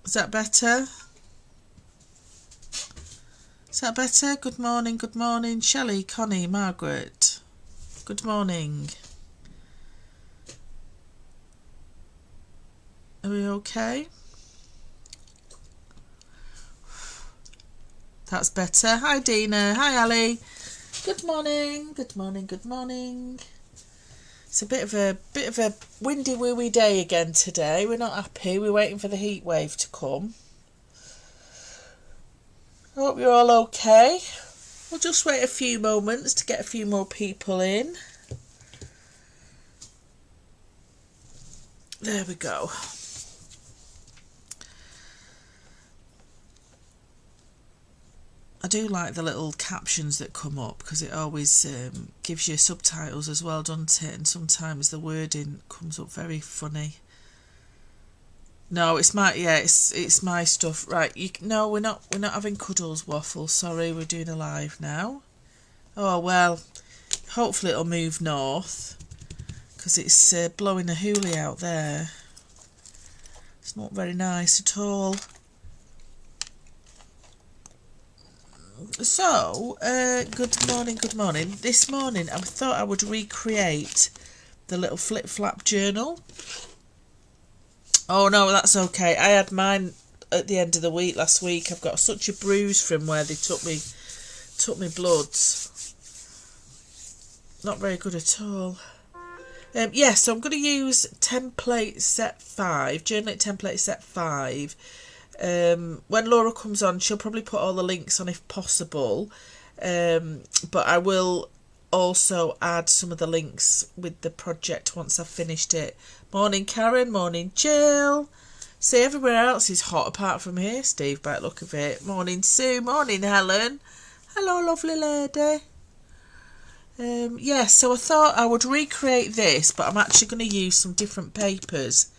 Is that better? Is that better? Good morning, Shelley, Connie, Margaret. Good morning. Are we okay? That's better. Hi Dina. Hi Ali. Good morning. It's a bit of a windy wooey day again today. We're not happy. We're waiting for the heat wave to come. I hope you're all okay. We'll just wait a few moments to get a few more people in. There we go. I do like the little captions that come up because it always gives you subtitles as well, doesn't it? And sometimes the wording comes up very funny. No, it's my it's my stuff. Right, no, we're not having Cuddles Waffle. Sorry, we're doing a live now. Oh well, hopefully it'll move north because it's blowing a hoolie out there. It's not very nice at all. So, good morning. This morning I thought I would recreate the little flip-flap journal. Oh no, that's okay. I had mine at the end of the week last week. I've got such a bruise from where they took me bloods. Not very good at all. So I'm going to use template set 5, journaling template set 5. When Laura comes on, she'll probably put all the links on if possible. But I will also add some of the links with the project once I've finished it. Morning Karen, morning Jill. See, everywhere else is hot apart from here, Steve, by the look of it. Morning Sue, morning Helen. Hello lovely lady. So I thought I would recreate this, but I'm actually going to use some different papers.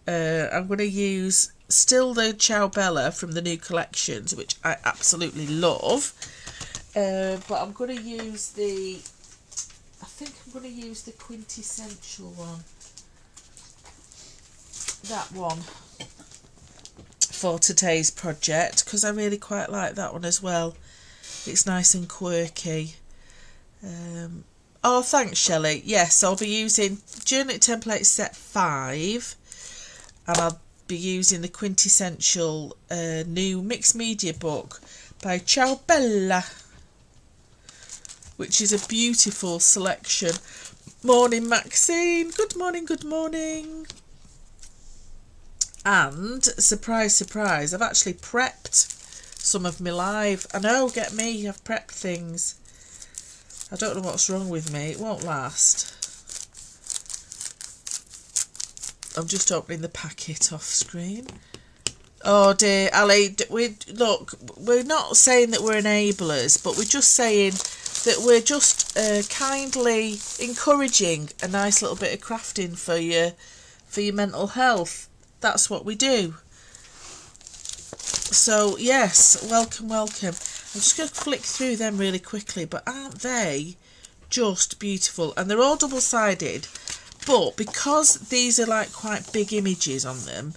I'm going to use still the Ciao Bella from the new collections, which I absolutely love. But I'm going to use the Quintessential one. That one for today's project, because I really quite like that one as well. It's nice and quirky. Oh, thanks Shelley. Yes, I'll be using Journaling Template Set 5, and I'll be using the Quintessential new mixed media book by Ciao Bella, which is a beautiful selection. Morning Maxine. Good morning. And surprise, I've actually prepped some of my live. I know, get me, I've prepped things. I don't know what's wrong with me. It won't last. I'm just opening the packet off screen. Oh dear, Ali, we're not saying that we're enablers, but we're just saying that we're just kindly encouraging a nice little bit of crafting for your mental health. That's what we do. So yes, welcome. I'm just going to flick through them really quickly, but aren't they just beautiful? And they're all double-sided, but because these are like quite big images on them,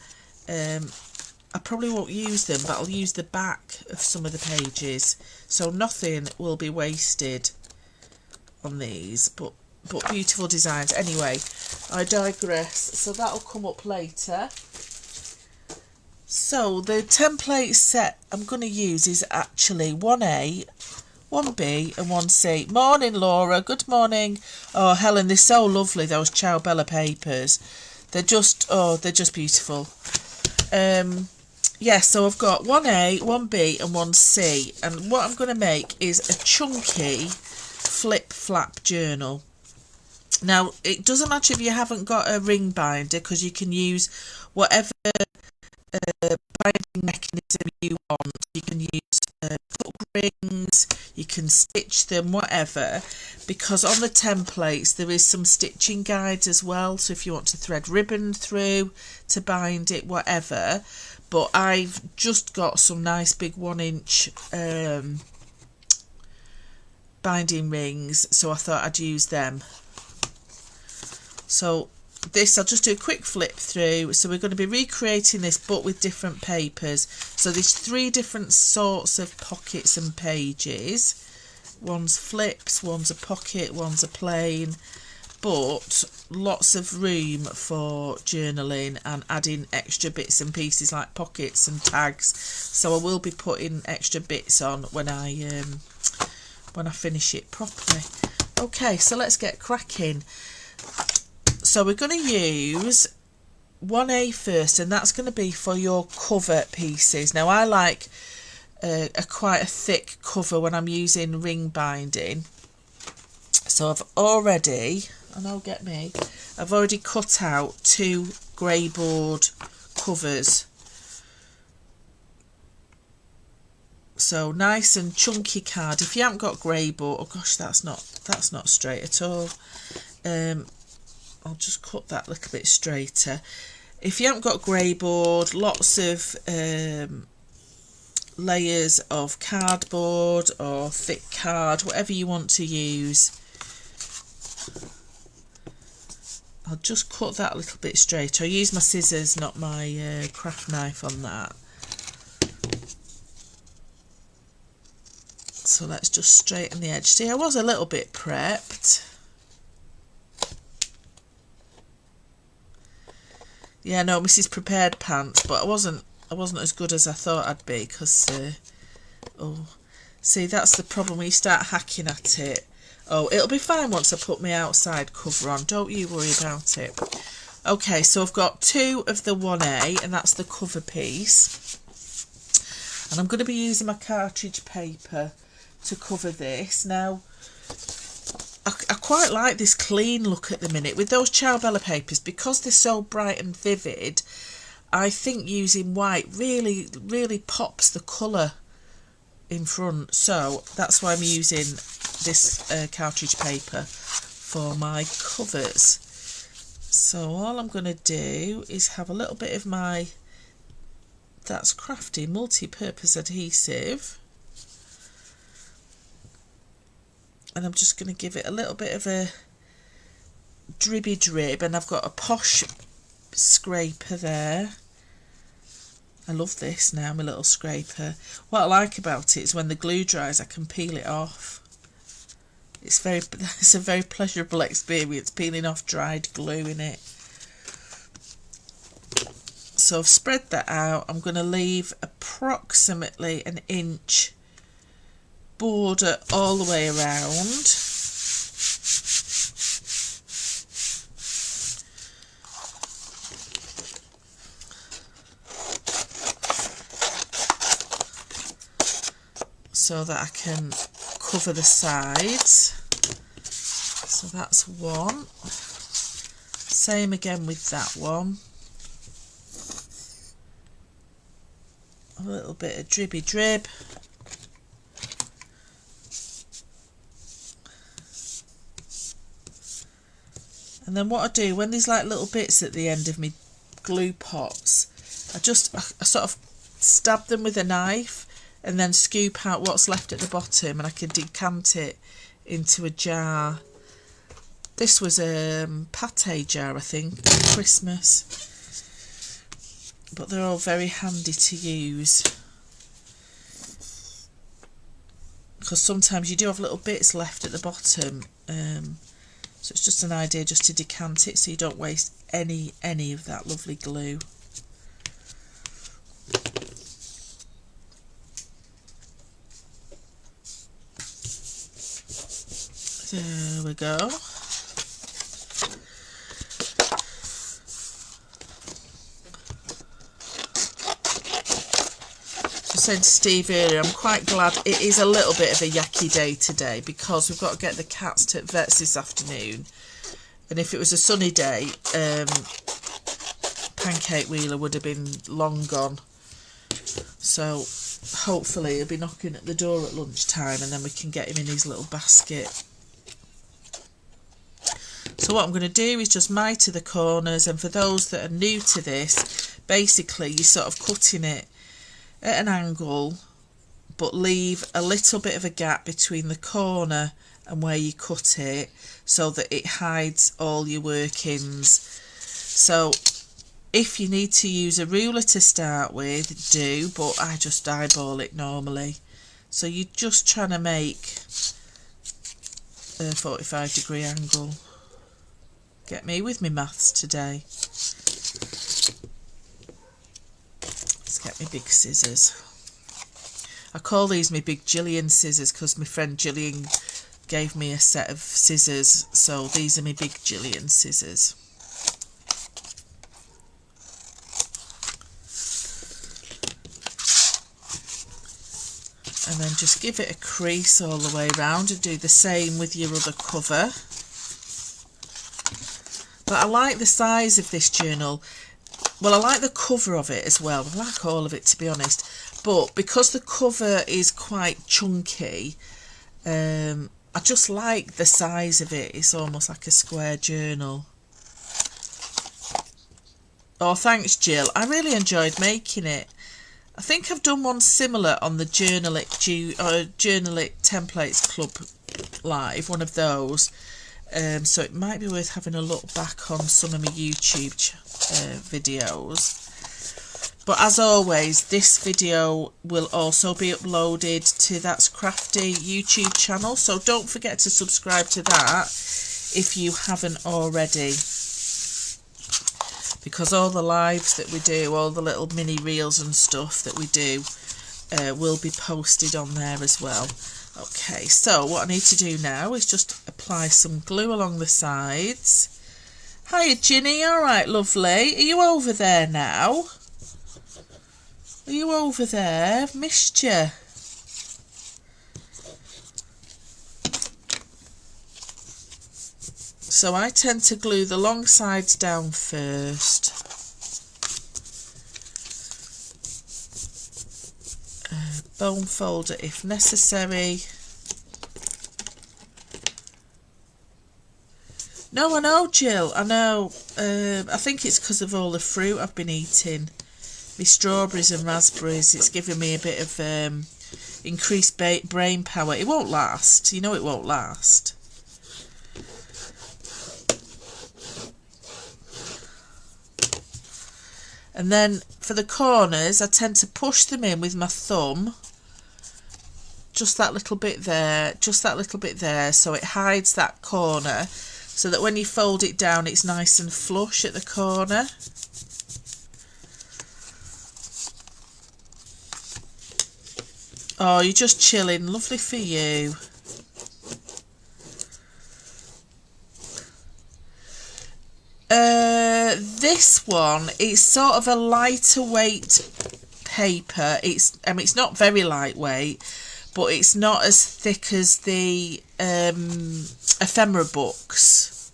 I probably won't use them, but I'll use the back of some of the pages, so nothing will be wasted on these, but beautiful designs. Anyway, I digress, so that'll come up later. So the template set I'm going to use is actually 1A, 1B and 1C. Morning Laura, good morning. Oh Helen, they're so lovely, those Ciao Bella papers. They're just beautiful. So I've got 1A, 1B and 1C, and what I'm going to make is a chunky flip-flap journal. Now, it doesn't matter if you haven't got a ring binder, because you can use whatever binding mechanism you want. You can use hook rings, you can stitch them, whatever, because on the templates there is some stitching guides as well, so if you want to thread ribbon through to bind it, whatever. But I've just got some nice big 1-inch binding rings, so I thought I'd use them. So this, I'll just do a quick flip through. So we're going to be recreating this but with different papers. So there's 3 different sorts of pockets and pages. One's flips, one's a pocket, one's a plain, but lots of room for journaling and adding extra bits and pieces like pockets and tags. So I will be putting extra bits on when I finish it properly. Okay, so let's get cracking. So we're going to use 1A first, and that's going to be for your cover pieces. Now I like quite a thick cover when I'm using ring binding. So I've already, and I'll get me, I've already cut out 2 grey board covers. So nice and chunky card. If you haven't got grey board, oh gosh, that's not straight at all. I'll just cut that a little bit straighter. If you haven't got grey board, lots of layers of cardboard or thick card, whatever you want to use. I'll just cut that a little bit straighter. I use my scissors, not my craft knife on that. So let's just straighten the edge. See, I was a little bit prepped. Yeah, no, Mrs. Prepared Pants, but I wasn't as good as I thought I'd be, because oh, see, that's the problem when you start hacking at it. Oh, it'll be fine once I put my outside cover on, don't you worry about it. Okay, so I've got 2 of the 1A, and that's the cover piece. And I'm going to be using my cartridge paper to cover this. Now, I quite like this clean look at the minute with those Ciao papers, because they're so bright and vivid. I think using white really pops the colour in front, so that's why I'm using this cartridge paper for my covers. So all I'm going to do is have a little bit of my That's Crafty multi-purpose adhesive, and I'm just going to give it a little bit of a dribby drib, and I've got a Posh scraper there. I love this now, my little scraper. What I like about it is when the glue dries I can peel it off. It's a very pleasurable experience, peeling off dried glue in it. So I've spread that out. I'm going to leave approximately 1 inch border all the way around. So that I can cover the sides. So that's 1. Same again with that one. A little bit of dribby drib. And then what I do, when there's like little bits at the end of my glue pots, I sort of stab them with a knife and then scoop out what's left at the bottom, and I can decant it into a jar. This was a pâté jar, I think, for Christmas. But they're all very handy to use, because sometimes you do have little bits left at the bottom, so it's just an idea just to decant it so you don't waste any of that lovely glue. There we go. Saying to Steve earlier, I'm quite glad it is a little bit of a yucky day today, because we've got to get the cats to vets this afternoon, and if it was a sunny day, Pancake Wheeler would have been long gone. So hopefully he'll be knocking at the door at lunchtime, and then we can get him in his little basket. So what I'm going to do is just miter the corners, and for those that are new to this, basically you're sort of cutting it at an angle, but leave a little bit of a gap between the corner and where you cut it, so that it hides all your workings. So if you need to use a ruler to start with, do, but I just eyeball it normally. So you're just trying to make a 45-degree angle. Get me with me maths today. Let's get me big scissors. I call these my big Gillian scissors because my friend Gillian gave me a set of scissors, so these are my big Gillian scissors. And then just give it a crease all the way around and do the same with your other cover. But I like the size of this journal. Well, I like the cover of it as well. I like all of it, to be honest. But because the cover is quite chunky, I just like the size of it. It's almost like a square journal. Oh, thanks, Jill. I really enjoyed making it. I think I've done one similar on the Journal It Templates Club Live, one of those. So it might be worth having a look back on some of my YouTube videos. But as always, this video will also be uploaded to That's Crafty YouTube channel, so don't forget to subscribe to that if you haven't already, because all the lives that we do, all the little mini reels and stuff that we do will be posted on there as well. Okay, so what I need to do now is just apply some glue along the sides. Hiya, Ginny. All right, lovely. Are you over there now? Are you over there? I've missed you. So I tend to glue the long sides down first. Bone folder if necessary. No, I know, Jill, I know. I think it's because of all the fruit I've been eating. My strawberries and raspberries, it's giving me a bit of increased brain power. It won't last, you know it won't last. And then for the corners, I tend to push them in with my thumb. Just that little bit there, just that little bit there, so it hides that corner, so that when you fold it down, it's nice and flush at the corner. Oh, you're just chilling. Lovely for you. This one, it's sort of a lighter weight paper. It's not very lightweight, but it's not as thick as the ephemera books.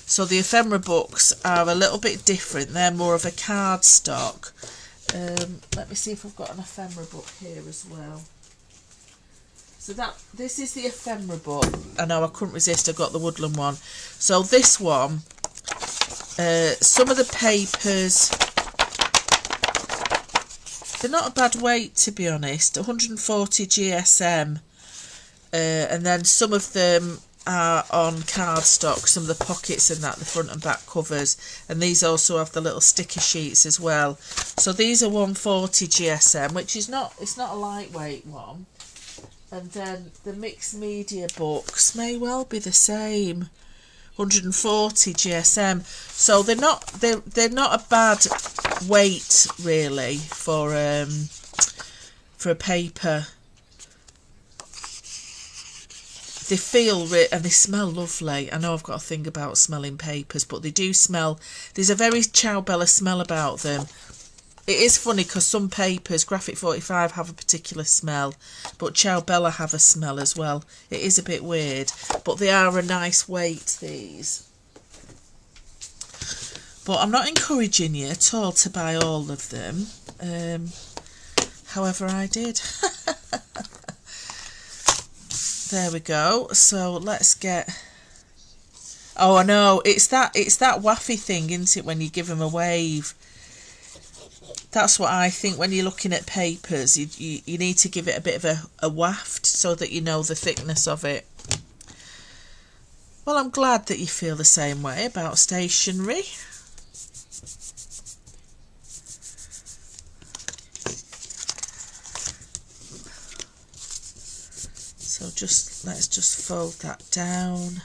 So the ephemera books are a little bit different. They're more of a cardstock. Let me see if I've got an ephemera book here as well. So this is the ephemera book. I know, I couldn't resist. I got the woodland one. So this one, some of the papers, they're not a bad weight, to be honest. 140 GSM, and then some of them are on cardstock, some of the pockets and that, the front and back covers, and these also have the little sticker sheets as well. So these are 140 GSM, which is not, it's not a lightweight one. And then the mixed media books may well be the same, 140 GSM. So they're not a bad weight really for a paper. They feel and they smell lovely. I know I've got a thing about smelling papers, but they do smell. There's a very Ciao Bella smell about them. It is funny because some papers, Graphic 45, have a particular smell, but Ciao Bella have a smell as well. It is a bit weird, but they are a nice weight, these. But I'm not encouraging you at all to buy all of them. However, I did. There we go. So let's get... Oh, I know. It's that waffy thing, isn't it, when you give them a wave? That's what I think when you're looking at papers. You need to give it a bit of a waft so that you know the thickness of it. Well, I'm glad that you feel the same way about stationery. So let's just fold that down.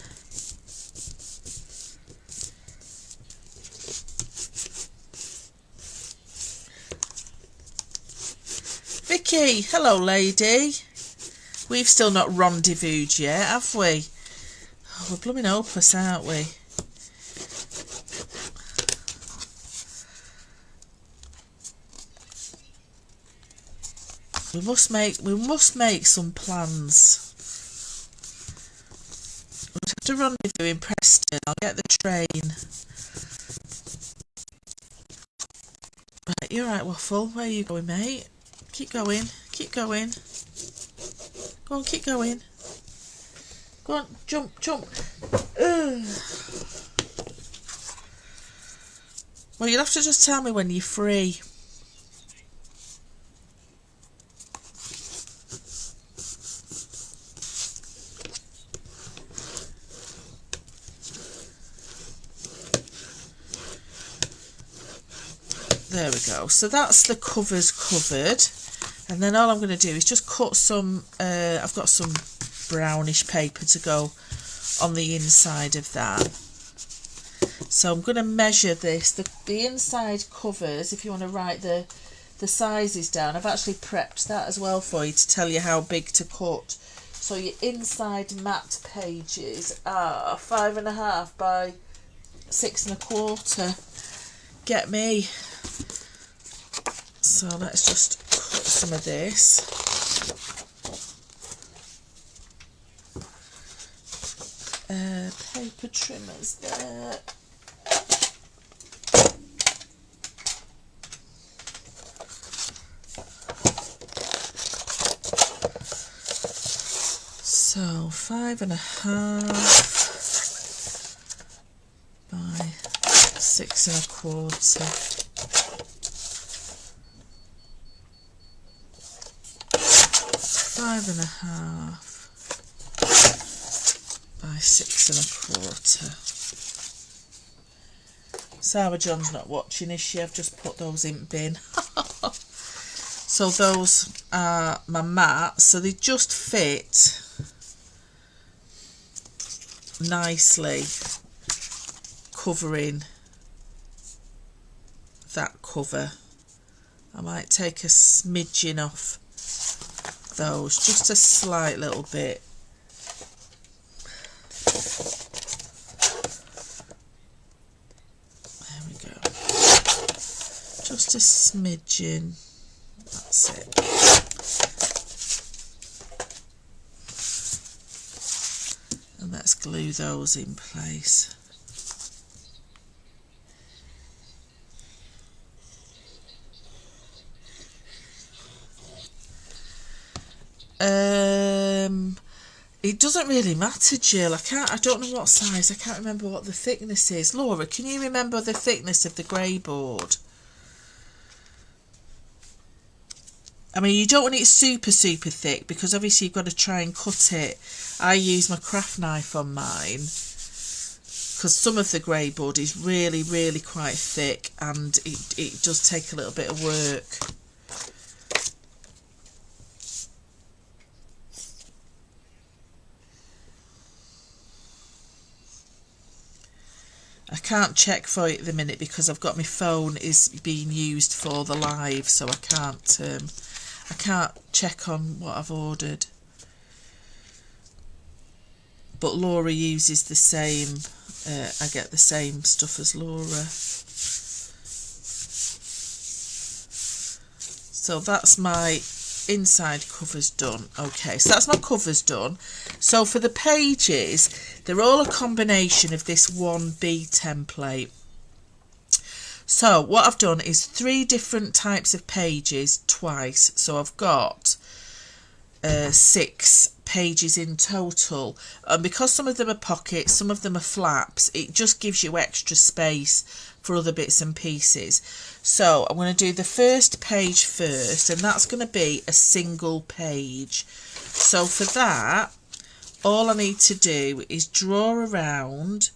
Vicky, hello lady. We've still not rendezvoused yet, have we? Oh, we're blooming hopeless, aren't we? We must make some plans. We'll have to rendezvous in Preston. I'll get the train. Right, you're right, Waffle. Where are you going, mate? Keep going. Keep going. Go on, keep going. Go on, jump, jump. Ugh. Well, you'll have to just tell me when you're free. There we go. So that's the covers covered. And then all I'm going to do is just cut some, I've got some brownish paper to go on the inside of that. So I'm going to measure this. The inside covers, if you want to write the sizes down, I've actually prepped that as well for you to tell you how big to cut. So your inside matte pages are 5.5 by 6.25. Get me. So let's just cut some of this. Paper trimmers there. So 5.5 by 6.25. 5.5 by 6.25. Sarah John's not watching, is she? I've just put those in bin. So those are my mats, so they just fit nicely, covering that cover. I might take a smidgen off those, just a slight little bit. There we go. Just a smidgen. That's it. And let's glue those in place. It doesn't really matter, Jill. I don't know what size. I can't remember what the thickness is. Laura, can you remember the thickness of the grey board? I mean, you don't want it super, super thick because obviously you've got to try and cut it. I use my craft knife on mine because some of the grey board is really, really quite thick and it does take a little bit of work. I can't check for it at the minute because I've got my phone is being used for the live, so I can't check on what I've ordered. But Laura uses the same, I get the same stuff as Laura. So that's my inside covers done. Okay, so that's my covers done. So for the pages, they're all a combination of this 1B template. So what I've done is 3 different types of pages twice. So I've got 6 pages in total, and because some of them are pockets, some of them are flaps, it just gives you extra space for other bits and pieces. So I'm going to do the first page first, and that's going to be a single page. So for that, all I need to do is draw around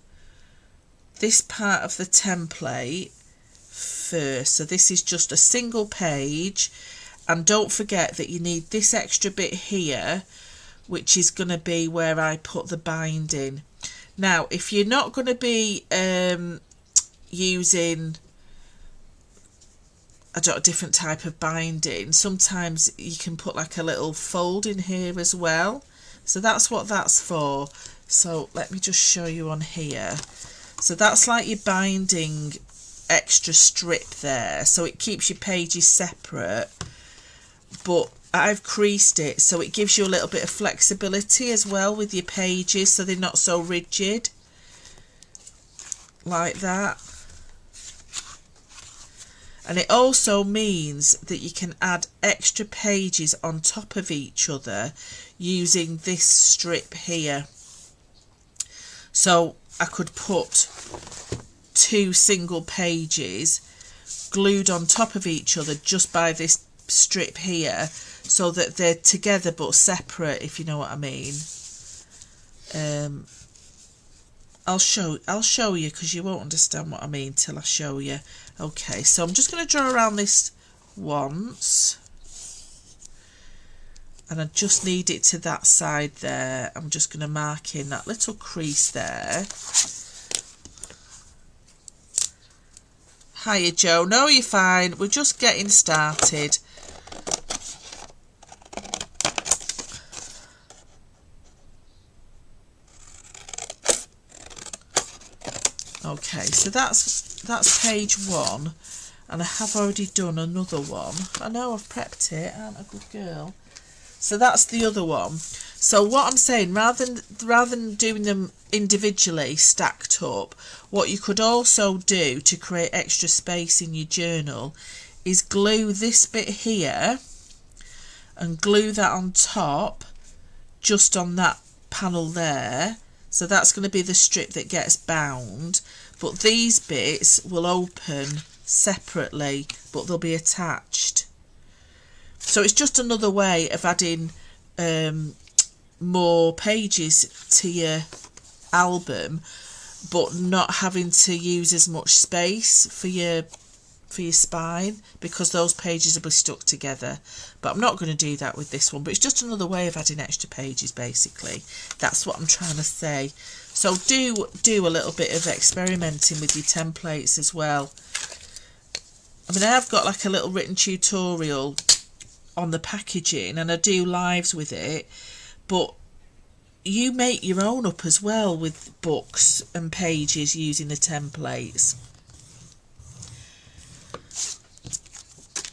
this part of the template first. So this is just a single page, and don't forget that you need this extra bit here, which is going to be where I put the binding. Now if you're not going to be using a different type of binding, sometimes you can put like a little fold in here as well. So that's what that's for. So let me just show you on here. So that's like your binding extra strip there, so it keeps your pages separate, but I've creased it so it gives you a little bit of flexibility as well with your pages, so they're not so rigid like that. And it also means that you can add extra pages on top of each other using this strip here. So I could put 2 single pages glued on top of each other just by this strip here, so that they're together but separate, if you know what I mean. I'll show you, because you won't understand what I mean till I show you. Okay, so I'm just going to draw around this once, and I just need it to that side there. I'm just going to mark in that little crease there. Hiya Joe, no you're fine, we're just getting started. Okay, so that's page 1, and I have already done another one. I know I've prepped it, aren't I a good girl? So that's the other one. So what I'm saying, rather than doing them individually stacked up, what you could also do to create extra space in your journal is glue this bit here and glue that on top, just on that panel there. So that's going to be the strip that gets bound, but these bits will open separately, but they'll be attached. So it's just another way of adding more pages to your album, but not having to use as much space for your spine, because those pages will be stuck together. But I'm not going to do that with this one, but it's just another way of adding extra pages, basically. That's what I'm trying to say. So do a little bit of experimenting with your templates as well. I mean, I have got like a little written tutorial on the packaging, and I do lives with it, but you make your own up as well with books and pages using the templates.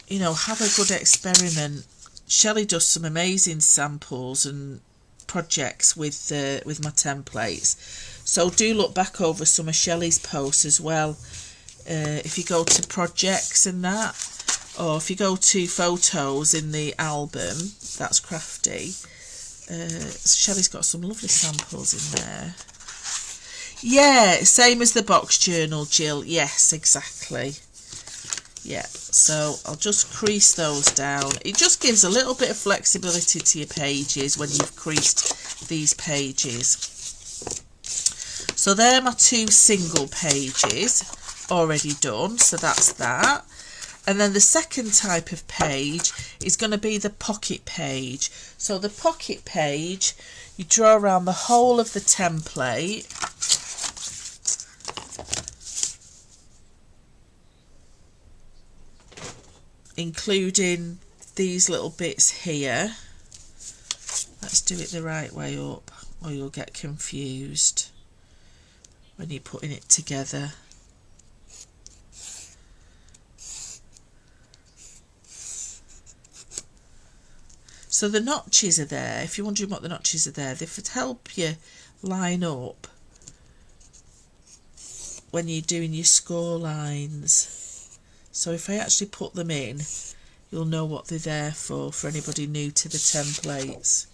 You know, have a good experiment. Shelley does some amazing samples and projects with my templates, so do look back over some of Shelley's posts as well. If you go to projects and that, or if you go to photos in the album, that's crafty. Shelley's got some lovely samples in there. Yeah, same as the box journal, Jill. Yes, exactly. Yeah, so I'll just crease those down. It just gives a little bit of flexibility to your pages when you've creased these pages. So they're my 2 single pages already done, so that's that. And then the second type of page is going to be the pocket page. So the pocket page, you draw around the whole of the template, including these little bits here. Let's do it the right way up, or you'll get confused when you're putting it together. So the notches are there. If you're wondering what the notches are there, they help you line up when you're doing your score lines. So if I actually put them in, you'll know what they're there for anybody new to the templates.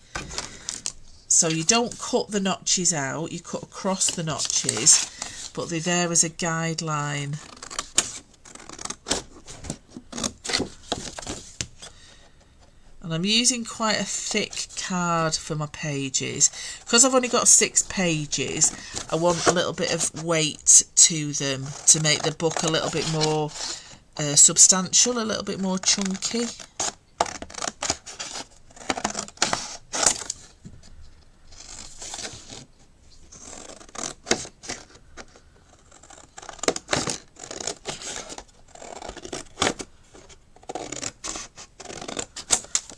So you don't cut the notches out, you cut across the notches, but they're there as a guideline. And I'm using quite a thick card for my pages. Because I've only got 6 pages, I want a little bit of weight to them to make the book a little bit more substantial, a little bit more chunky.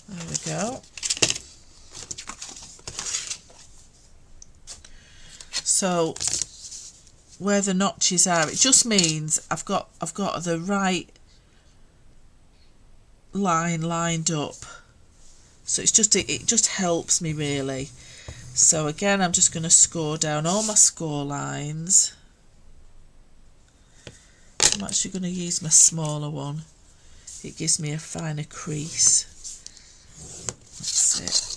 There we go. So where the notches are, it just means I've got the right line lined up. So it just helps me really. So again, I'm just going to score down all my score lines. I'm actually going to use my smaller one. It gives me a finer crease. That's it.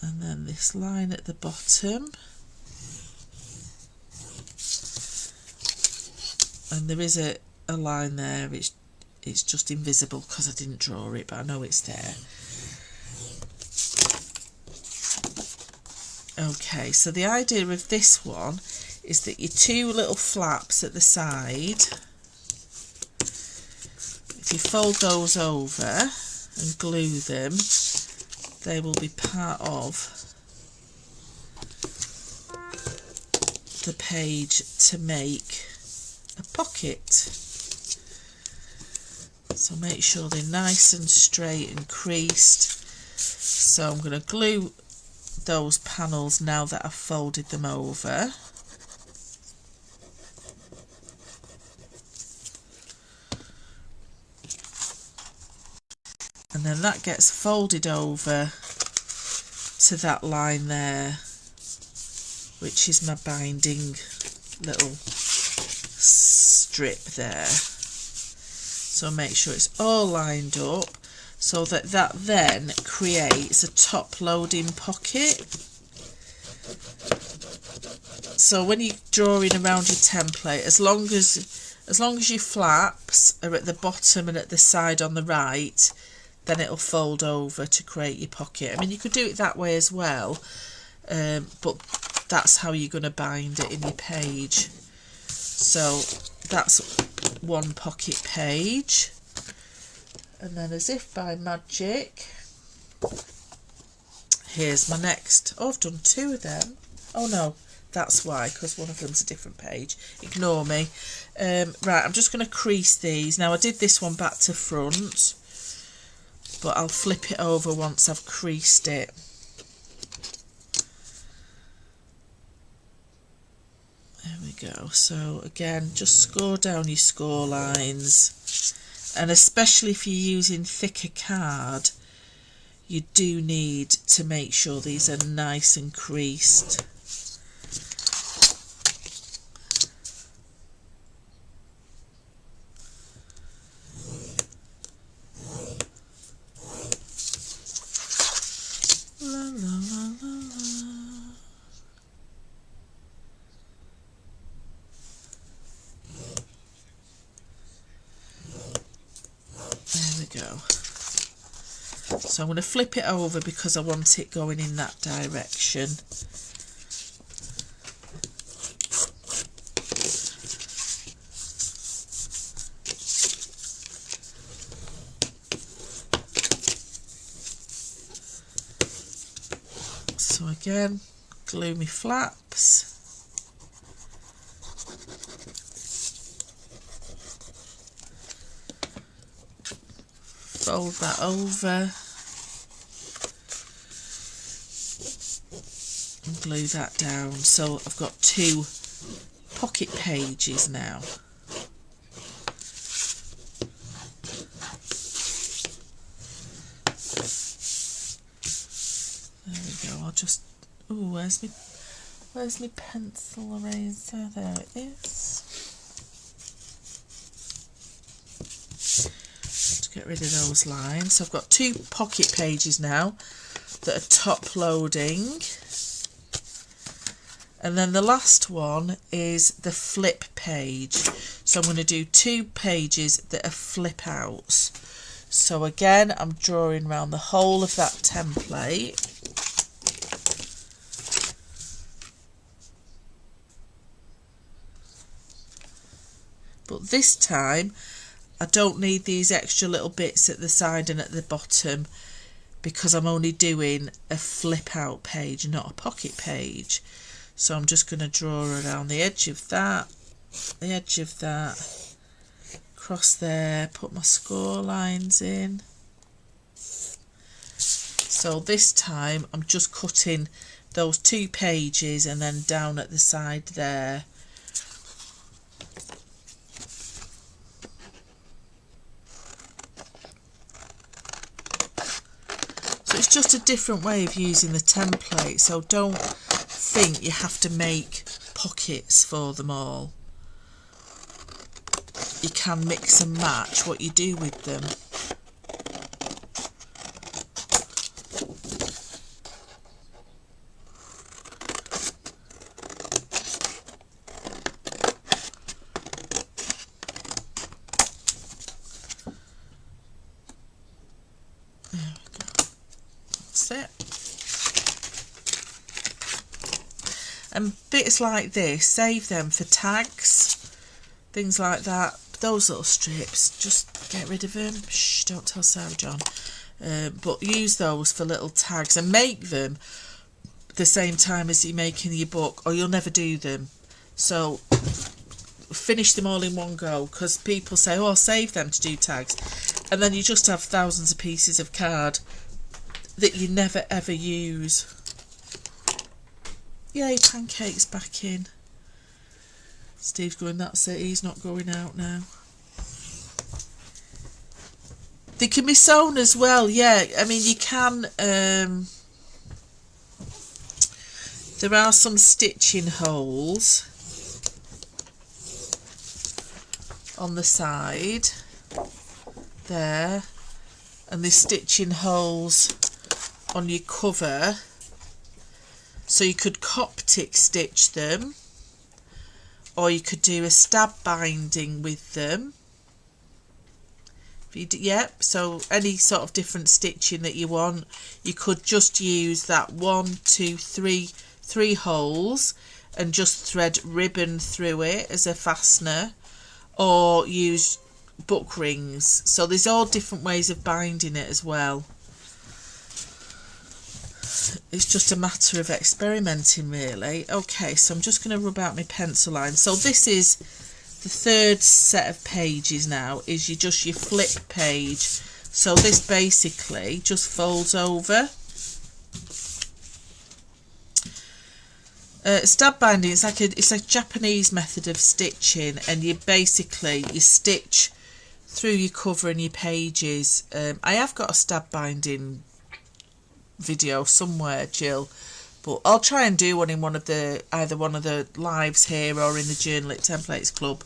And then this line at the bottom. And there is a line there, it's just invisible because I didn't draw it, but I know it's there. Okay, so the idea of this one is that your 2 little flaps at the side, if you fold those over and glue them, they will be part of the page to make a pocket. So make sure they're nice and straight and creased. So I'm going to glue those panels now that I've folded them over. And then that gets folded over to that line there, which is my binding little strip there. So make sure it's all lined up so that then creates a top loading pocket. So when you're drawing around your template, as long as your flaps are at the bottom and at the side on the right, then it'll fold over to create your pocket. I mean, you could do it that way as well, but that's how you're going to bind it in your page. So that's one pocket page. And then as if by magic, here's my next. Oh, I've done 2 of them. Oh no, that's why, because one of them's a different page. Ignore me. Right, I'm just going to crease these. Now I did this one back to front, but I'll flip it over once I've creased it. There we go. So again, just score down your score lines, and especially if you're using thicker card, you do need to make sure these are nice and creased. There we go. So I'm going to flip it over because I want it going in that direction. So again, glue my flaps. Fold that over and glue that down. So I've got 2 pocket pages now. There we go. I'll just, oh, where's my pencil eraser? There it is. Get rid of those lines. So I've got 2 pocket pages now that are top loading, and then the last one is the flip page. So I'm going to do 2 pages that are flip outs. So again, I'm drawing around the whole of that template. But this time, I don't need these extra little bits at the side and at the bottom because I'm only doing a flip out page, not a pocket page. So I'm just going to draw around the edge of that, across there, put my score lines in. So this time I'm just cutting those 2 pages and then down at the side there. So it's just a different way of using the template, so don't think you have to make pockets for them all. You can mix and match what you do with them. There we go. That's it. And bits like this, save them for tags, things like that. Those little strips, just get rid of them. Shh, don't tell Sarah John. But use those for little tags and make them the same time as you're making your book, or you'll never do them. So finish them all in one go, because people say, oh, I'll save them to do tags, and then you just have thousands of pieces of card that you never ever use. Yay, Pancake's back in. Steve's going, that's it, he's not going out now. They can be sewn as well, yeah. I mean, you can, there are some stitching holes on the side there, and there's stitching holes on your cover, so you could Coptic stitch them, or you could do a stab binding with them. If you do, yep, so any sort of different stitching that you want, you could just use that 3 holes and just thread ribbon through it as a fastener, or use book rings. So there's all different ways of binding it as well. It's just a matter of experimenting, really. Okay, so I'm just going to rub out my pencil line. So this is the 3rd set of pages now, is your flip page. So this basically just folds over. Stab binding, it's a Japanese method of stitching, and you stitch through your cover and your pages. I have got a stab binding video somewhere, Jill, but I'll try and do one in either one of the lives here or in the Journal It Templates Club.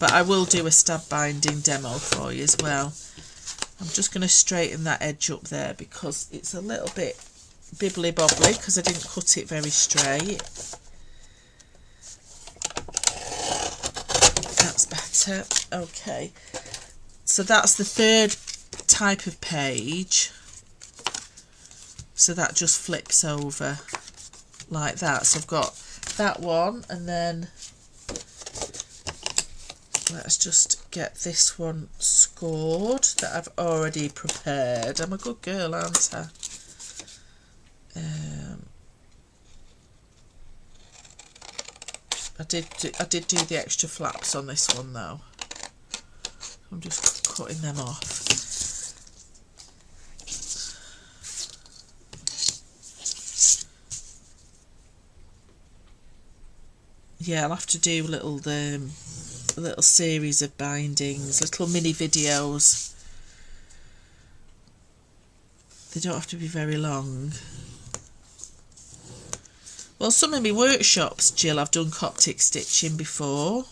But I will do a stab binding demo for you as well. I'm just going to straighten that edge up there because it's a little bit bibbly bobbly because I didn't cut it very straight. That's better. Okay, so that's the 3rd type of page. So that just flips over like that. So I've got that one, and then let's just get this one scored that I've already prepared. I'm a good girl, aren't I? I did do the extra flaps on this one though. I'm just cutting them off. Yeah, I'll have to do a little series of bindings, little mini videos. They don't have to be very long. Well, some of my workshops, Jill, I've done Coptic stitching before.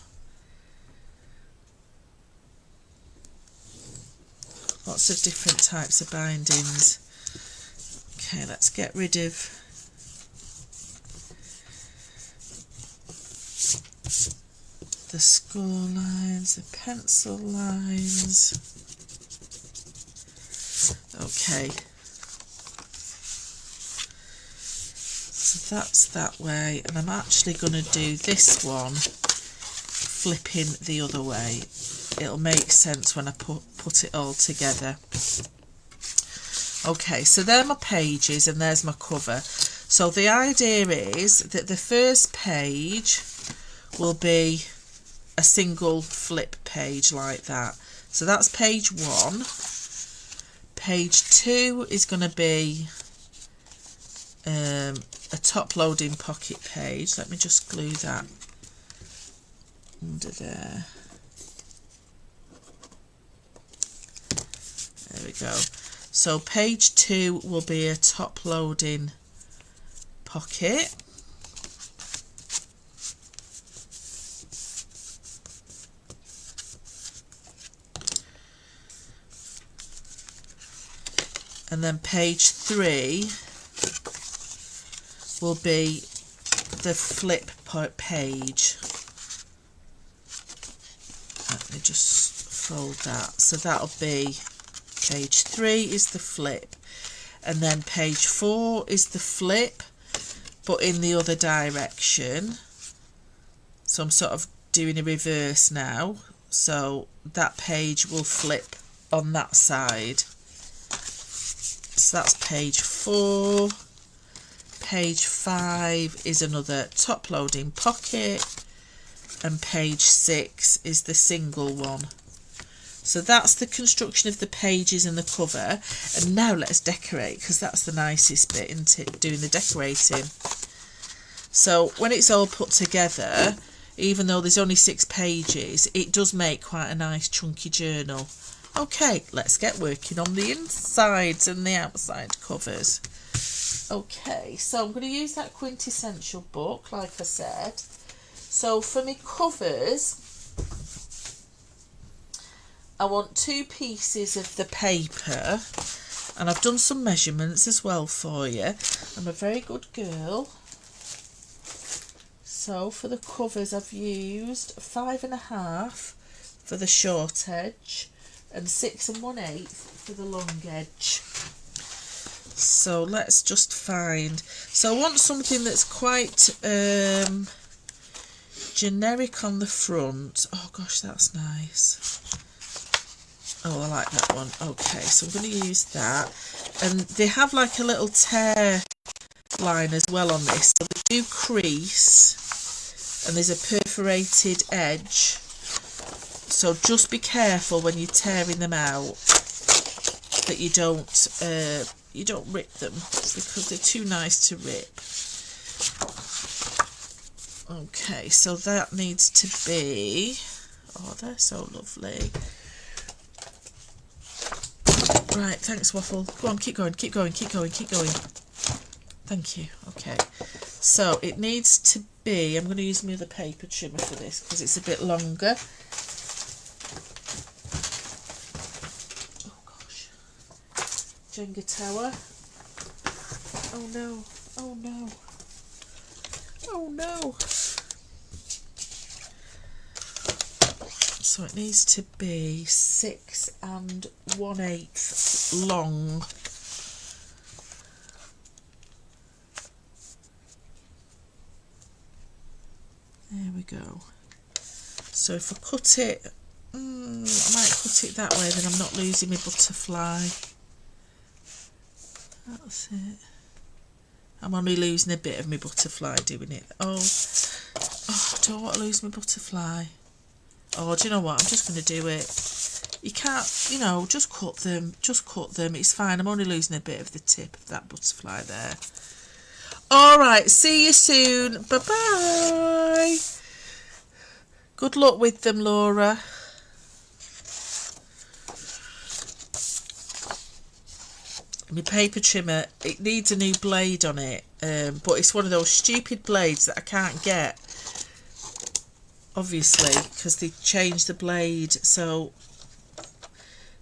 Lots of different types of bindings. Okay, let's get rid of the score lines, the pencil lines. Okay, so that's that way, and I'm actually going to do this one flipping the other way. It'll make sense when I put it all together. Okay, so there are my pages and there's my cover. So the idea is that the first page will be a single flip page like that. So that's page 1. Page 2 is going to be a top loading pocket page. Let me just glue that under there. There we go. So page 2 will be a top loading pocket. And then page 3 will be the flip page. Let me just fold that. So that'll be page 3 is the flip, and then page 4 is the flip but in the other direction. So I'm sort of doing a reverse now, so that page will flip on that side. So that's page 4. Page 5 is another top loading pocket, and page 6 is the single one. So that's the construction of the pages and the cover. And now let's decorate, because that's the nicest bit, isn't it? Doing the decorating. So when it's all put together, even though there's only 6 pages, it does make quite a nice chunky journal. Okay, let's get working on the insides and the outside covers. Okay, so I'm going to use that Quintessential book, like I said. So for my covers, I want 2 pieces of the paper, and I've done some measurements as well for you. I'm a very good girl. So for the covers, I've used 5.5 for the short edge and 6 1/8 for the long edge. So let's just find. So I want something that's quite generic on the front. Oh gosh, that's nice. Oh, I like that one. Okay, so I'm going to use that. And they have like a little tear line as well on this. So they do crease, and there's a perforated edge. So just be careful when you're tearing them out that you don't rip them, because they're too nice to rip. Okay, so that needs to be. Oh, they're so lovely. Right, thanks, Waffle. Go on, keep going, keep going, keep going, keep going. Thank you. Okay, so it needs to be. I'm going to use my other paper trimmer for this because it's a bit longer. Oh gosh, Jenga tower. Oh no! Oh no! Oh no! So it needs to be 6 1/8 long. There we go. So if I cut it, I might cut it that way, then I'm not losing my butterfly. That's it. I'm only losing a bit of my butterfly doing it. Oh, I don't want to lose my butterfly. Oh, do you know what? I'm just going to do it. You can't, just cut them. Just cut them. It's fine. I'm only losing a bit of the tip of that butterfly there. All right. See you soon. Bye-bye. Good luck with them, Laura. My paper trimmer, it needs a new blade on it, but it's one of those stupid blades that I can't get, obviously, because they changed the blade, so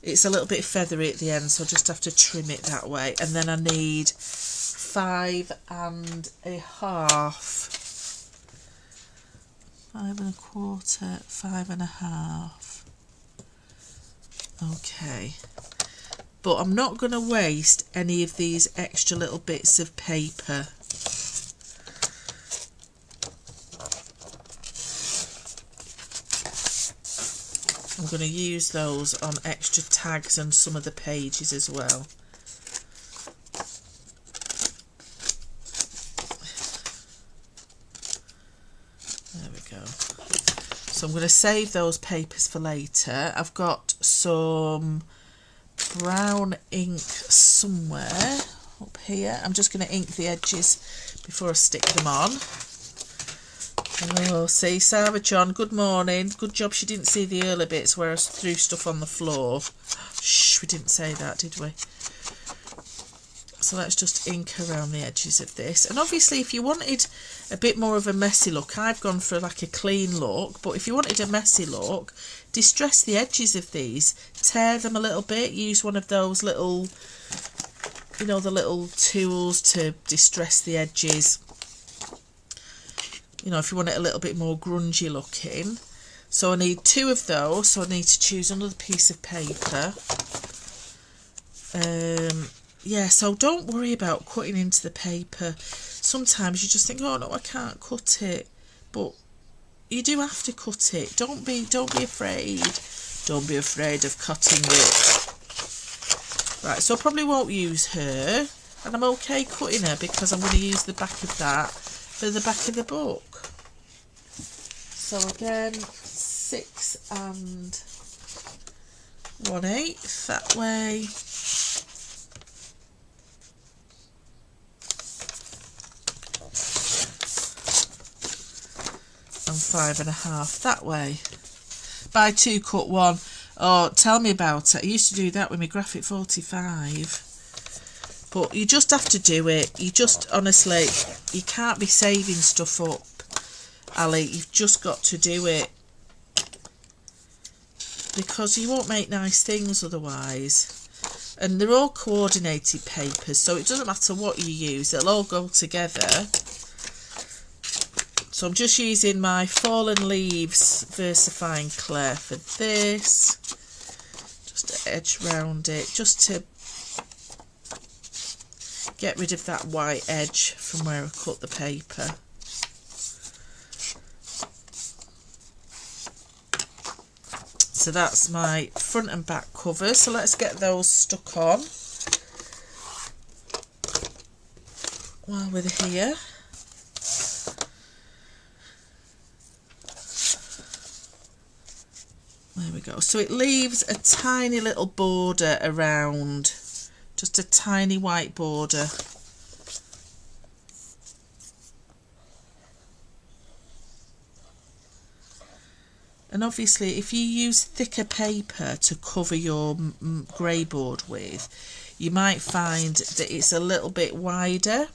it's a little bit feathery at the end, so I just have to trim it that way. And then I need 5 1/2, 5 1/4, 5 1/2. Okay. but I'm not going to waste any of these extra little bits of paper. I'm going to use those on extra tags and some of the pages as well. There we go. So I'm going to save those papers for later. I've got some brown ink somewhere up here. I'm just going to ink the edges before I stick them on. Oh, see, Sarah John, good morning. Good job she didn't see the early bits where I threw stuff on the floor. Shh, we didn't say that, did we? So let's just ink around the edges of this. And obviously if you wanted a bit more of a messy look, I've gone for like a clean look, but if you wanted a messy look, distress the edges of these, tear them a little bit, use one of those little, you know, the little tools to distress the edges. You know, if you want it a little bit more grungy looking. So I need 2 of those, so I need to choose another piece of paper. Yeah, so don't worry about cutting into the paper. Sometimes you just think, oh no, I can't cut it. But you do have to cut it. Don't be afraid. Don't be afraid of cutting it. Right, so I probably won't use her. And I'm okay cutting her because I'm going to use the back of that for the back of the book. So again, 6 1/8 that way. And 5 1/2 that way. Buy 2, cut 1. Oh, tell me about it. I used to do that with my graphic 45. But you just have to do it. You just, honestly, you can't be saving stuff up, Ali. You've just got to do it. Because you won't make nice things otherwise. And they're all coordinated papers, so it doesn't matter what you use. It'll all go together. So I'm just using my Fallen Leaves VersaFine Clair for this. Just to edge round it, just to get rid of that white edge from where I cut the paper. So that's my front and back cover. So let's get those stuck on while we're here. There we go. So it leaves a tiny little border around, just a tiny white border. And obviously if you use thicker paper to cover your grey board with, you might find that it's a little bit wider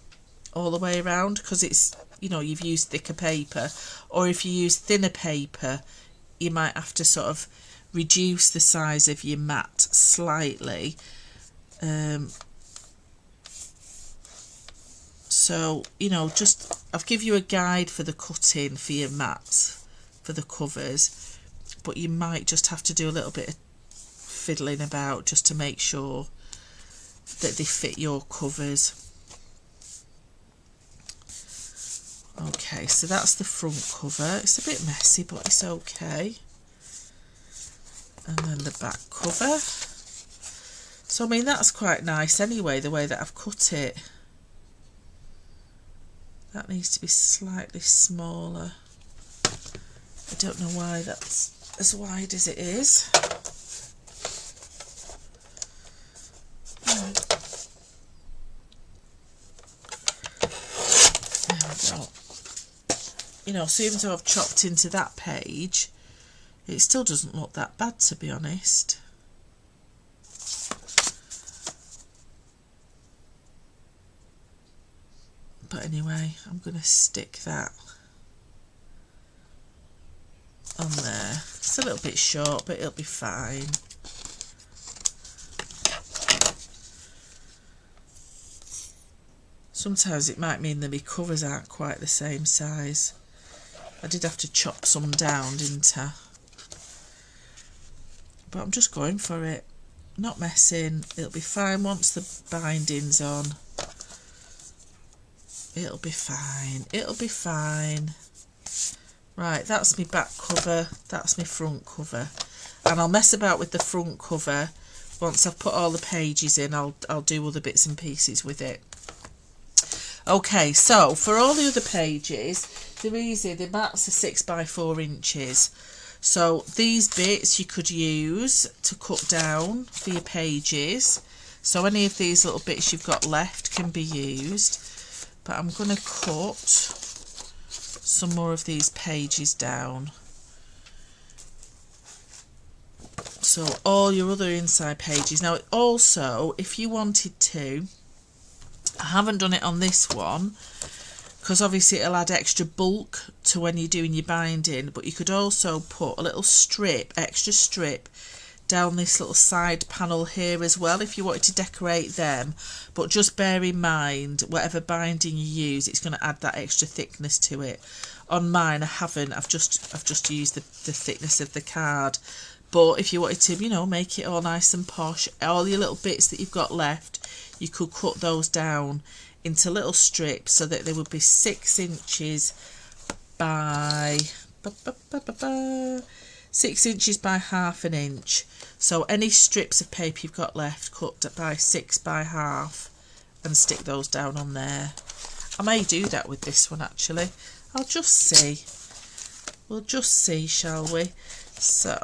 all the way around because it's, you know, you've used thicker paper. Or if you use thinner paper, you might have to sort of reduce the size of your mat slightly. So, you know, just I've given you a guide for the cutting for your mats, for the covers, but you might just have to do a little bit of fiddling about just to make sure that they fit your covers. Okay, so that's the front cover. It's a bit messy, but it's okay. And then the back cover. So I mean, that's quite nice anyway, the way that I've cut it. That needs to be slightly smaller. I don't know why that's as wide as it is. There we go. You know, so even though I've chopped into that page, it still doesn't look that bad, to be honest. But anyway, I'm going to stick that on there. It's a little bit short, but it'll be fine. Sometimes it might mean that my covers aren't quite the same size. I did have to chop some down, didn't I? But I'm just going for it. not messing. It'll be fine once the binding's on. It'll be fine. It'll be fine. Right, that's my back cover. That's my front cover. And I'll mess about with the front cover. Once I've put all the pages in, I'll do other bits and pieces with it. Okay, so for all the other pages, they're easy. The mats are 6 by 4 inches. So these bits you could use to cut down for your pages. So any of these little bits you've got left can be used. But I'm going to cut some more of these pages down. So all your other inside pages. Now also, if you wanted to, I haven't done it on this one because obviously it'll add extra bulk to when you're doing your binding, but you could also put a little strip, extra strip, down this little side panel here as well if you wanted to decorate them. But just bear in mind, whatever binding you use, it's going to add that extra thickness to it. On mine I haven't, I've just used the thickness of the card. But if you wanted to, you know, make it all nice and posh, all your little bits that you've got left, you could cut those down into little strips so that they would be 6 inches by 6 inches by half an inch. So any strips of paper you've got left, cut by 6 by half and stick those down on there. I may do that with this one actually. I'll just see. We'll just see, shall we? So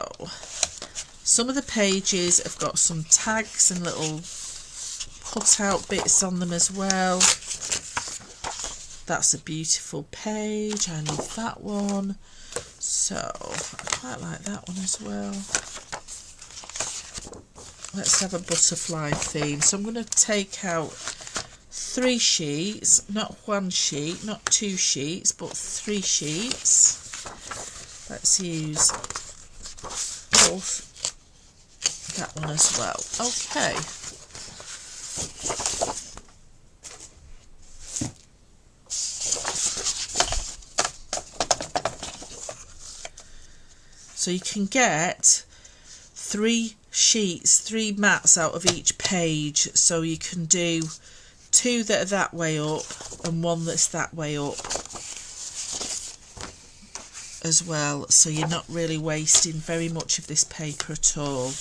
some of the pages have got some tags and little cut out bits on them as well. That's a beautiful page. I love that one. So I quite like that one as well. Let's have a butterfly theme. So I'm going to take out 3 sheets, not 1 sheet, not 2 sheets, but 3 sheets. Let's use both. That one as well. Okay. So you can get 3 sheets, 3 mats out of each page. So you can do 2 that are that way up and 1 that's that way up as well. So you're not really wasting very much of this paper at all.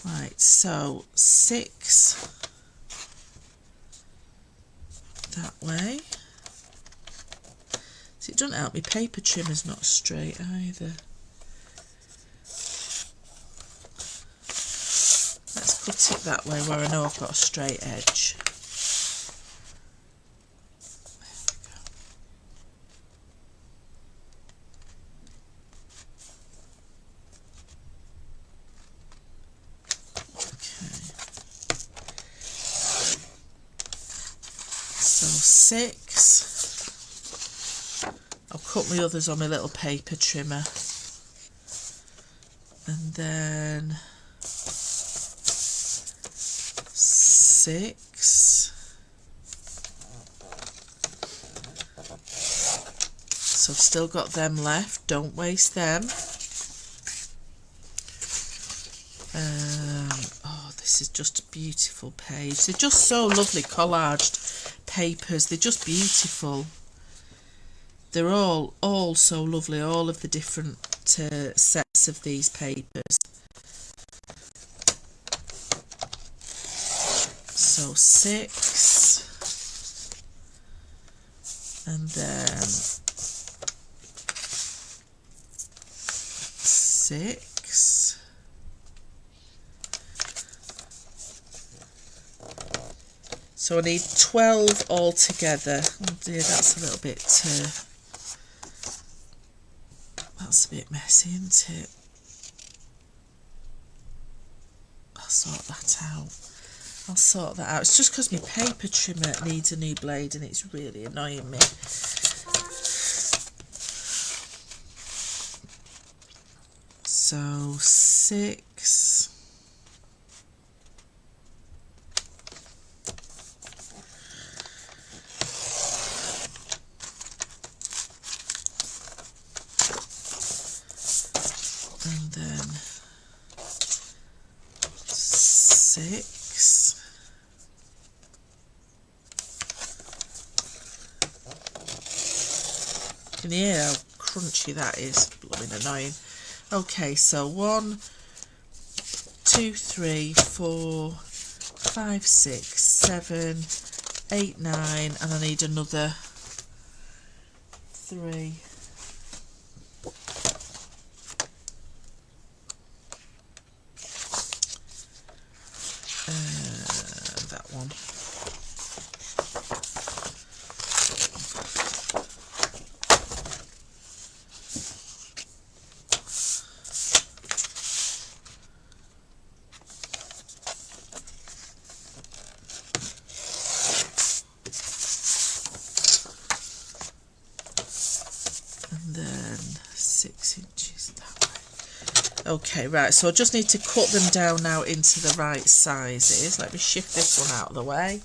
Right, so 6 that way. So it doesn't help me, paper trimmer's not straight either. Let's cut it that way where I know I've got a straight edge. So 6. I'll cut my others on my little paper trimmer. And then 6. So I've still got them left, don't waste them. Oh, this is just a beautiful page. They're just so lovely collaged papers. They're just beautiful. They're all so lovely, all of the different sets of these papers. So 6, and then 6. So I need 12 altogether. Oh dear, that's a little bit, that's a bit messy, isn't it? I'll sort that out. I'll sort that out. It's just because my paper trimmer needs a new blade and it's really annoying me. So 6. And then 6. 6. Can you hear how crunchy that is? Blooming annoying. Okay, so 1, 2, 3, 4, 5, 6, 7, 8, 9, and I need another 3. That one. And then 6 inches that way. Okay, right, so I just need to cut them down now into the right sizes. Let me shift this one out of the way.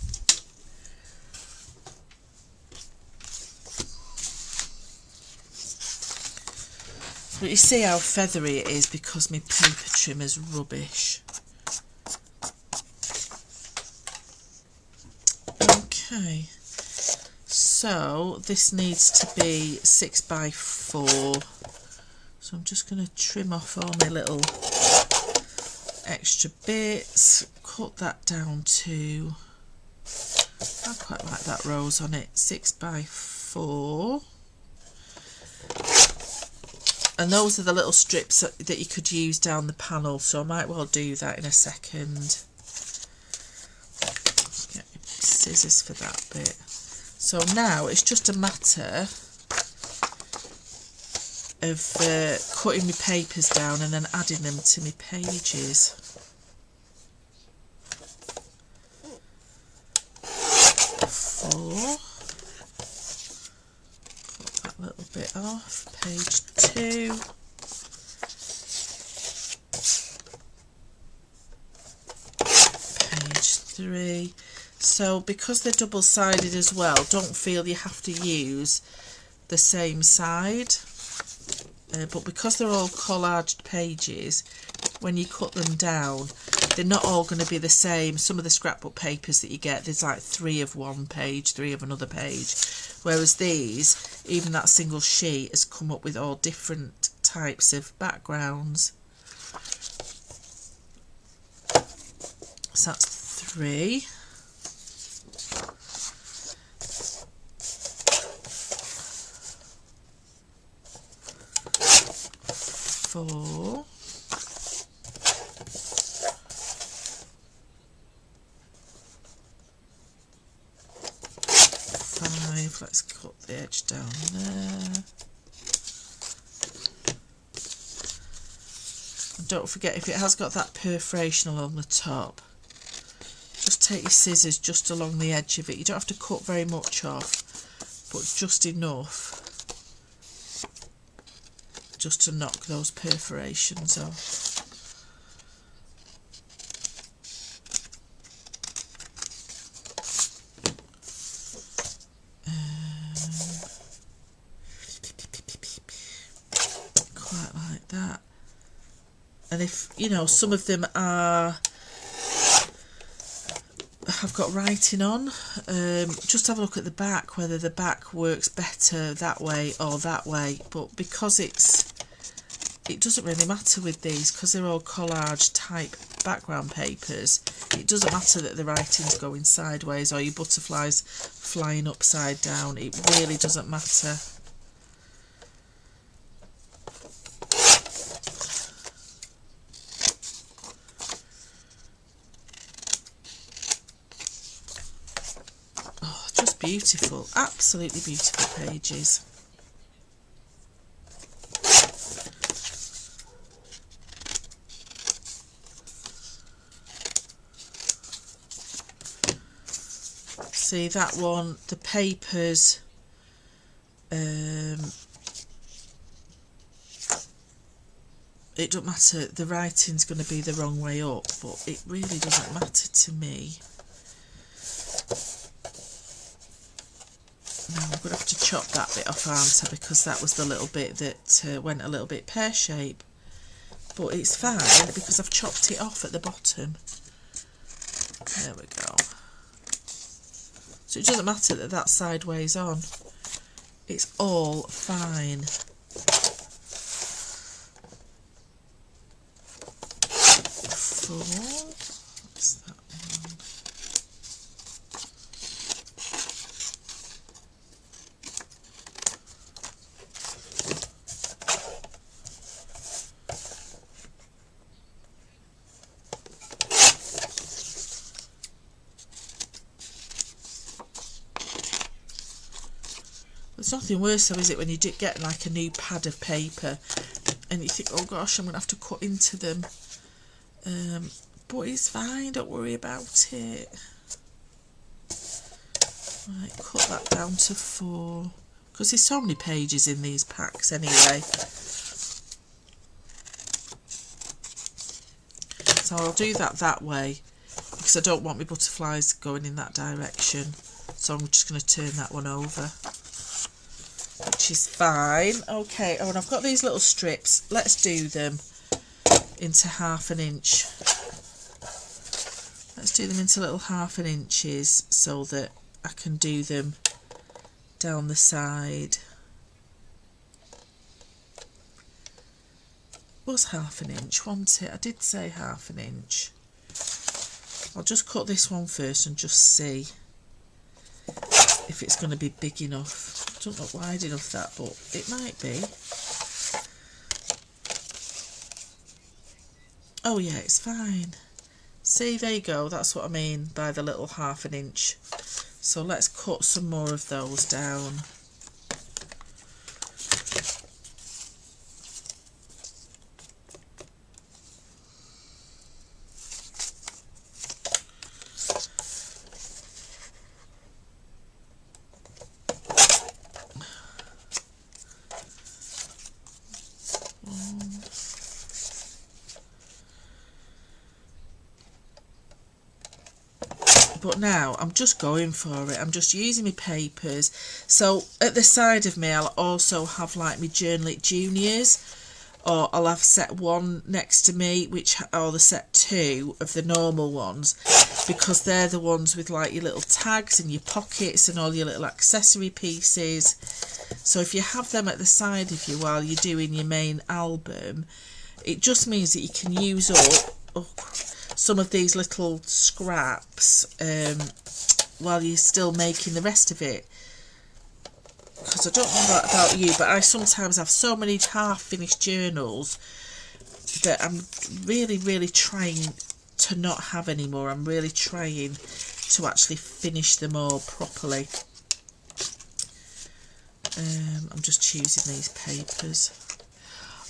But you see how feathery it is because my paper trimmer's rubbish. Okay, so this needs to be 6 by 4. So I'm just going to trim off all my little extra bits, cut that down to, I quite like that rose on it, 6 by 4. And those are the little strips that you could use down the panel, so I might well do that in a second. Get scissors for that bit. So now it's just a matter of cutting my papers down and then adding them to my pages. 4. Cut that little bit off. Page 2. Page 3. So because they're double-sided as well, don't feel you have to use the same side. But because they're all collaged pages, when you cut them down, they're not all going to be the same. Some of the scrapbook papers that you get, there's like 3 of one page, 3 of another page. Whereas these, even that single sheet has come up with all different types of backgrounds. So that's 3. 4. 5. Let's cut the edge down there. And don't forget, if it has got that perforation along the top, just take your scissors just along the edge of it. You don't have to cut very much off, but just enough just to knock those perforations off. Quite like that. And if, you know, some of them have got writing on, just have a look at the back, whether the back works better that way or that way. But because it doesn't really matter with these, because they're all collage type background papers, it doesn't matter that the writing's going sideways or your butterflies flying upside down. It really doesn't matter. Oh, just beautiful, absolutely beautiful pages. See that one, the papers, it doesn't matter, the writing's going to be the wrong way up, but it really doesn't matter to me. Now I'm going to have to chop that bit off, aren't I, because that was the little bit that went a little bit pear-shaped. But it's fine because I've chopped it off at the bottom. There we go. So it doesn't matter that that's sideways on. It's all fine. 4. What's that one? There's nothing worse though, is it, when you get like a new pad of paper and you think, oh gosh, I'm going to have to cut into them. But it's fine, don't worry about it. Right, cut that down to 4. Because there's so many pages in these packs anyway. So I'll do that way, because I don't want my butterflies going in that direction. So I'm just going to turn that one over, which is fine. Okay, oh, and I've got these little strips. Let's do them into 1/2 inch. Let's do them into little 1/2 inches so that I can do them down the side. It was 1/2 inch, wasn't it? I did say 1/2 inch. I'll just cut this one first and just see if it's going to be big enough. I don't know wide enough that, but it might be. Oh yeah, it's fine. See, there you go. That's what I mean by the little 1/2 inch. So let's cut some more of those down. But now I'm just going for it. I'm just using my papers. So at the side of me I'll also have like my Journal It Juniors, or I'll have set 1 next to me, which are the set 2 of the normal ones, because they're the ones with like your little tags and your pockets and all your little accessory pieces. So if you have them at the side of you while you're doing your main album, it just means that you can use up some of these little scraps while you're still making the rest of it. Because I don't know about you, but I sometimes have so many half-finished journals that I'm really trying to not have anymore. I'm really trying to actually finish them all properly. I'm just choosing these papers.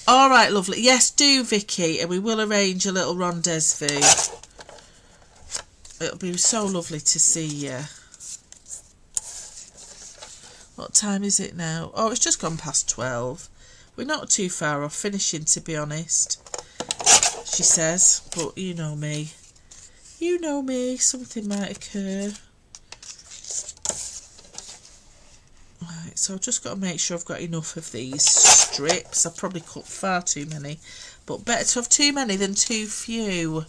All right, lovely. Yes, do, Vicky, and we will arrange a little rendezvous. It'll be so lovely to see you. What time is it now? Oh, it's just gone past 12. We're not too far off finishing, to be honest, she says. But you know me. You know me. Something might occur. Right, so I've just got to make sure I've got enough of these strips. I've probably cut far too many, but better to have too many than too few.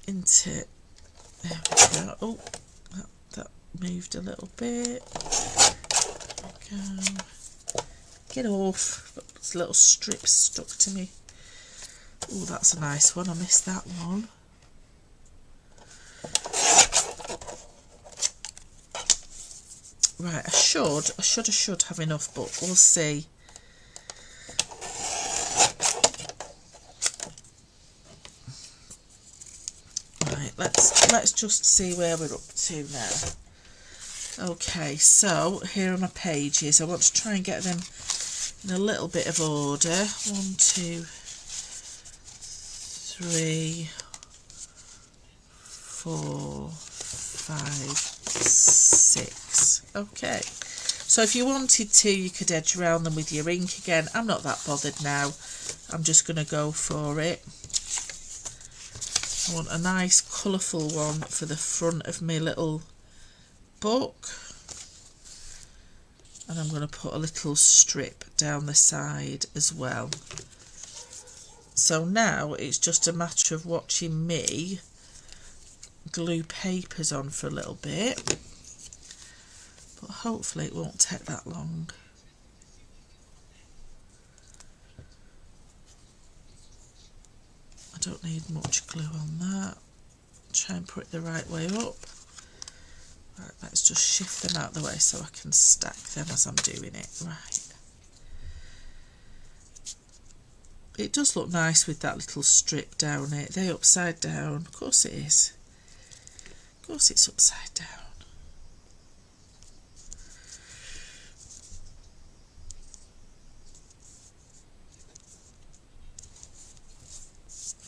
Into it. There we go. Oh, that moved a little bit. There we go. Get off. There's little strips stuck to me. Oh, that's a nice one. I missed that one. Right, I should have enough, but we'll see. Right, let's just see where we're up to now. Okay, so here are my pages. I want to try and get them in a little bit of order. 1, 2, 3, 4, 5, 6. Okay, so if you wanted to, you could edge around them with your ink again. I'm not that bothered now. I'm just going to go for it. I want a nice colourful one for the front of my little book. And I'm going to put a little strip down the side as well. So now it's just a matter of watching me glue papers on for a little bit, but hopefully it won't take that long. I don't need much glue on that. Try and put it the right way up. Right, let's just shift them out of the way so I can stack them as I'm doing it. Right. It does look nice with that little strip down it. They're upside down. Of course it is. Of course it's upside down.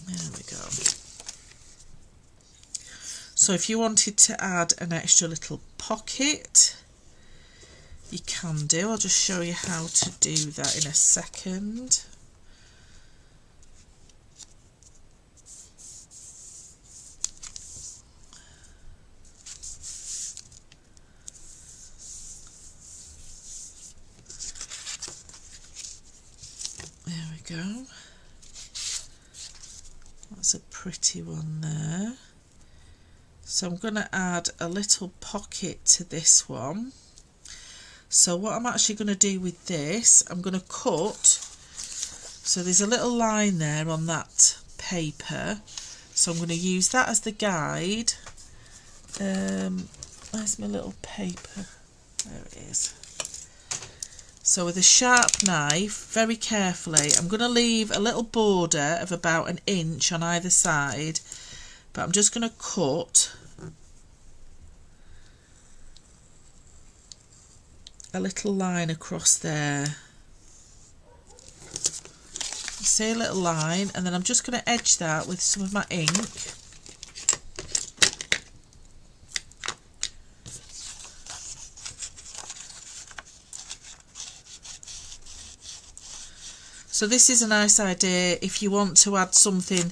There we go. So if you wanted to add an extra little pocket, you can do. I'll just show you how to do that in a second. There we go. That's a pretty one there. So I'm going to add a little pocket to this one. So what I'm actually going to do with this, I'm going to cut, so there's a little line there on that paper, so I'm going to use that as the guide. Where's my little paper? There it is. So with a sharp knife, very carefully, I'm going to leave a little border of about 1 inch on either side, but I'm just going to cut a little line across there. You see a little line, and then I'm just going to edge that with some of my ink. So this is a nice idea if you want to add something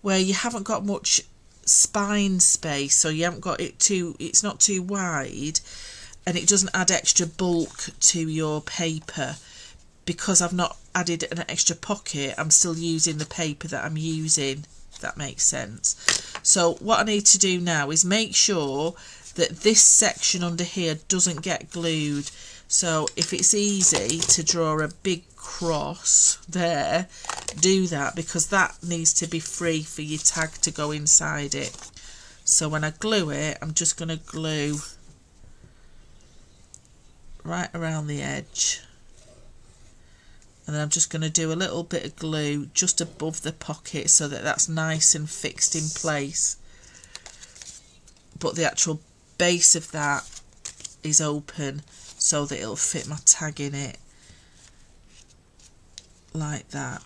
where you haven't got much spine space, so you haven't got it too, it's not too wide, and it doesn't add extra bulk to your paper. Because I've not added an extra pocket, I'm still using the paper that I'm using, if that makes sense. So what I need to do now is make sure that this section under here doesn't get glued. So if it's easy to draw a big cross there, do that, because that needs to be free for your tag to go inside it. So when I glue it, I'm just going to glue right around the edge, and then I'm just going to do a little bit of glue just above the pocket so that that's nice and fixed in place, but the actual base of that is open so that it'll fit my tag in it like that.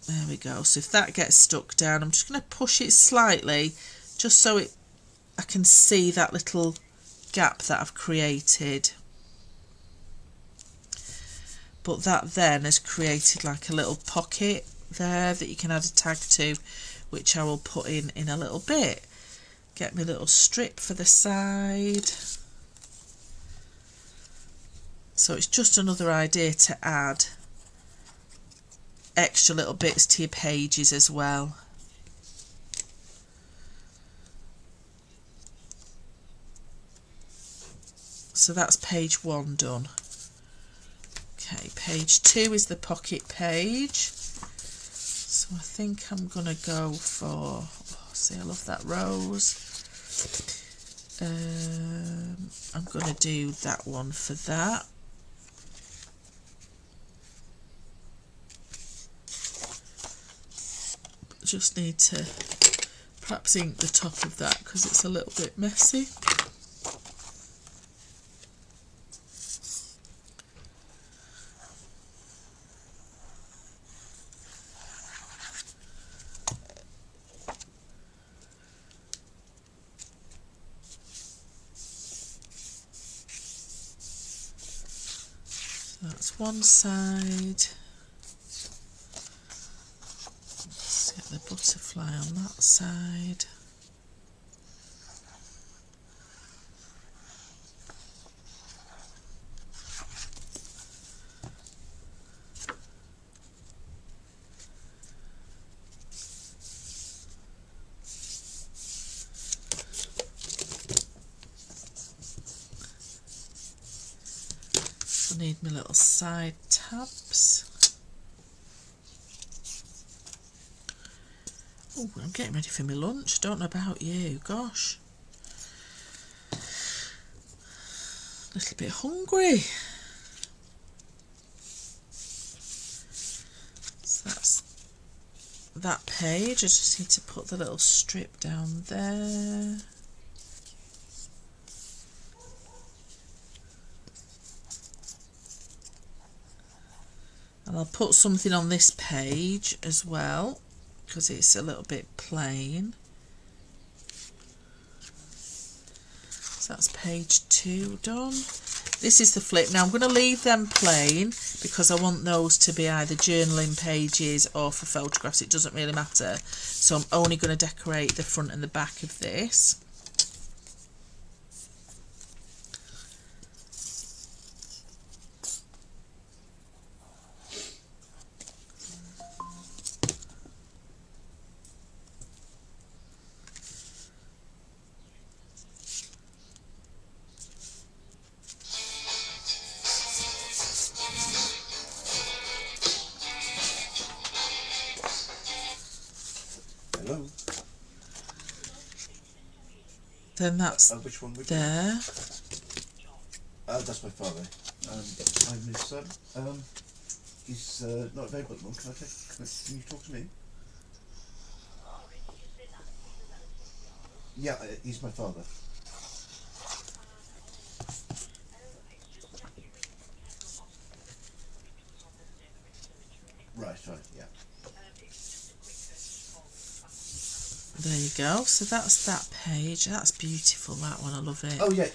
There we go. So if that gets stuck down, I'm just going to push it slightly just so I can see that little gap that I've created. But that then has created like a little pocket there that you can add a tag to, which I will put in a little bit. Get my little strip for the side. So it's just another idea to add extra little bits to your pages as well. So that's page 1 done. Okay, page 2 is the pocket page. So I think I'm going to go for, oh, see, I love that rose. I'm going to do that one for that. Just need to perhaps ink the top of that because it's a little bit messy. So that's one side. The butterfly on that side. my little side tabs. Oh, I'm getting ready for my lunch. Don't know about you, gosh. A little bit hungry. So that's that page. I just need to put the little strip down there. And I'll put something on this page as well, because it's a little bit plain. So that's page 2 done. This is the flip. Now I'm going to leave them plain because I want those to be either journaling pages or for photographs. It doesn't really matter. So I'm only going to decorate the front and the back of this. Hello. Then that's which one there. That's my father. I'm his son. He's not available at the moment. Can you talk to me? Yeah, he's my father. Right, yeah. There you go. So that's that page. That's beautiful, that one. I love it. Oh, yeah.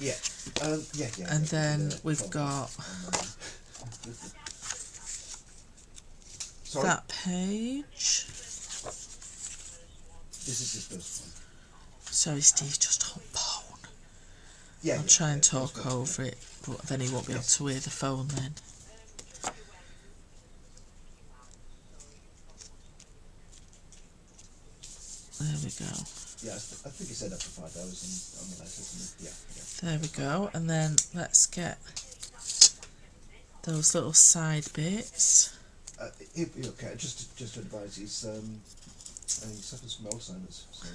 And then we've got Sorry? that page. This is his first one. Sorry, Steve, just on phone. Yeah, I'll try and talk over it, but then he won't be able to hear the phone then. There we go. Yeah, I think he said up to 5 hours on the letter, isn't it? Yeah. There we go. And then let's get those little side bits. Okay, just to advise, he suffers from Alzheimer's. So,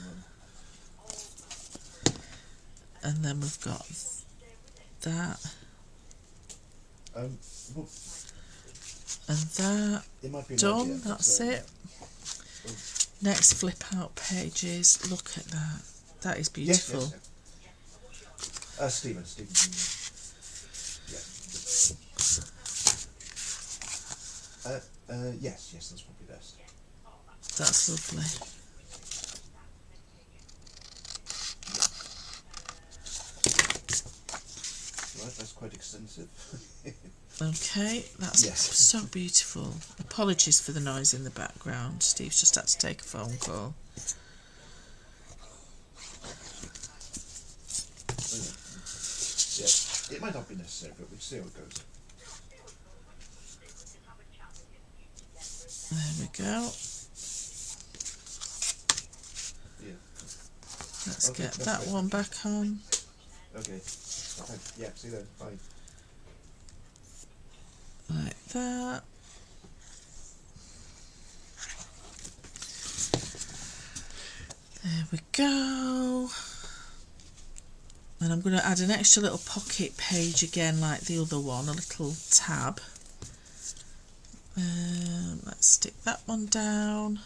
and then we've got that. Well, and that. it might be Done. idea, That's it. Next flip out pages. Look at that. That is beautiful. Yes. Stephen. Yeah. Yes, that's probably best. That's lovely. Right, that's quite extensive. Okay, that's so beautiful. Apologies for the noise in the background. Steve's just had to take a phone call. It might not be necessary, but we'll see how it goes. There we go. Let's get that one back on. Okay. Yeah, see you then. Bye. Like that. There we go. And I'm going to add an extra little pocket page again like the other one, a little tab. Let's stick that one down.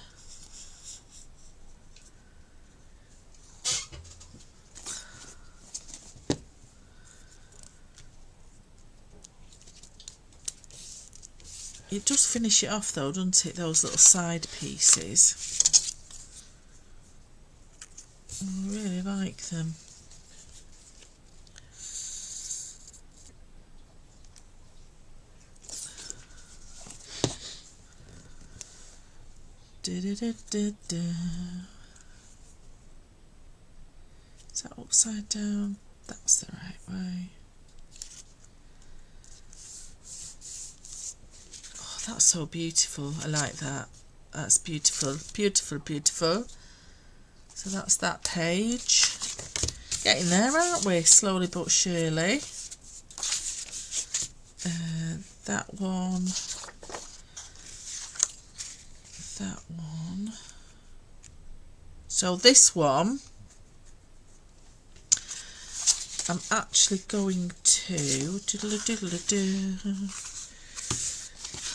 It does finish it off though, doesn't it, those little side pieces. I really like them. Is that upside down? That's the right way. Oh, that's so beautiful. I like that. That's beautiful. Beautiful, beautiful. So that's that page. Getting there, aren't we? Slowly but surely. that one, that one. So this one, I'm actually going to,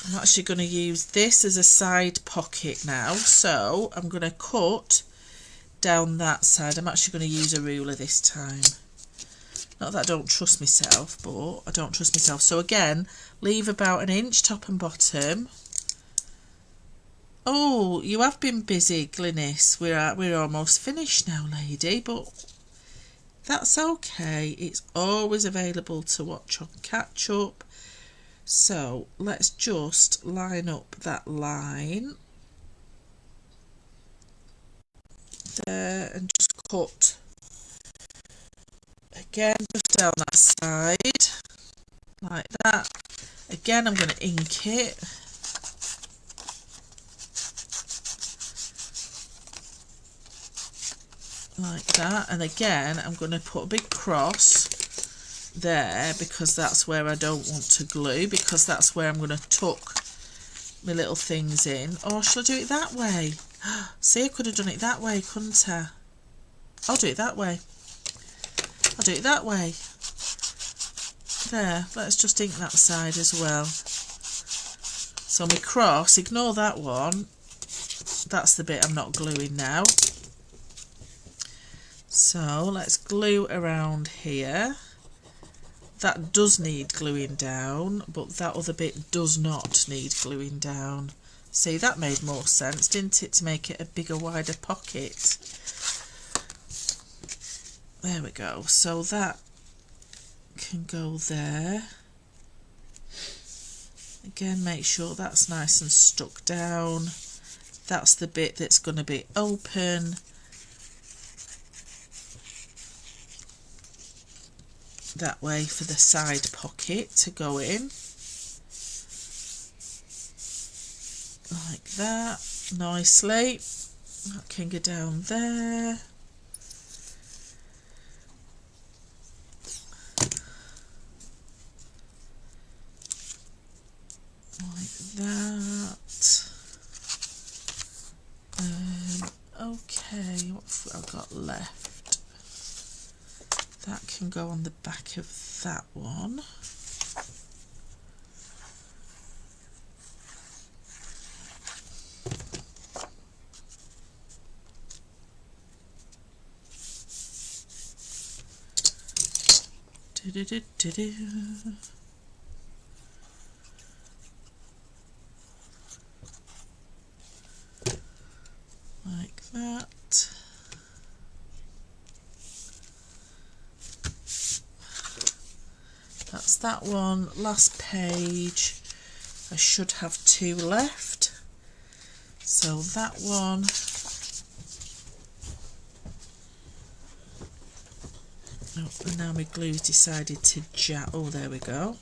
I'm actually going to use this as a side pocket now. So I'm going to cut down that side. I'm actually going to use a ruler this time. Not that I don't trust myself, but I don't trust myself. So again, leave about 1 inch top and bottom. Oh, you have been busy, Glynis. We're almost finished now, lady, but that's okay. It's always available to watch on catch up. So let's just line up that line there and just cut again just down that side like that. Again, I'm going to ink it. Like that, and again I'm going to put a big cross there because that's where I don't want to glue, because that's where I'm going to tuck my little things in. Or shall I do it that way? See, I could have done it that way, couldn't I? I'll do it that way. I'll do it that way. There, let's just ink that side as well. So my cross, ignore that one. That's the bit I'm not gluing now. So let's glue around here. That does need gluing down, but that other bit does not need gluing down. See, that made more sense, didn't it, to make it a bigger, wider pocket? There we go. So that can go there. Again, make sure that's nice and stuck down. That's the bit that's going to be open. That way for the side pocket to go in. Like that, nicely. That can go down there. Like that. Okay, what have I got left? That can go on the back of that one. Do-do-do-do-do. Like that. That's that one. Last page. I should have 2 left. So that one. Oh, and now my glue's decided to jam. Oh, there we go.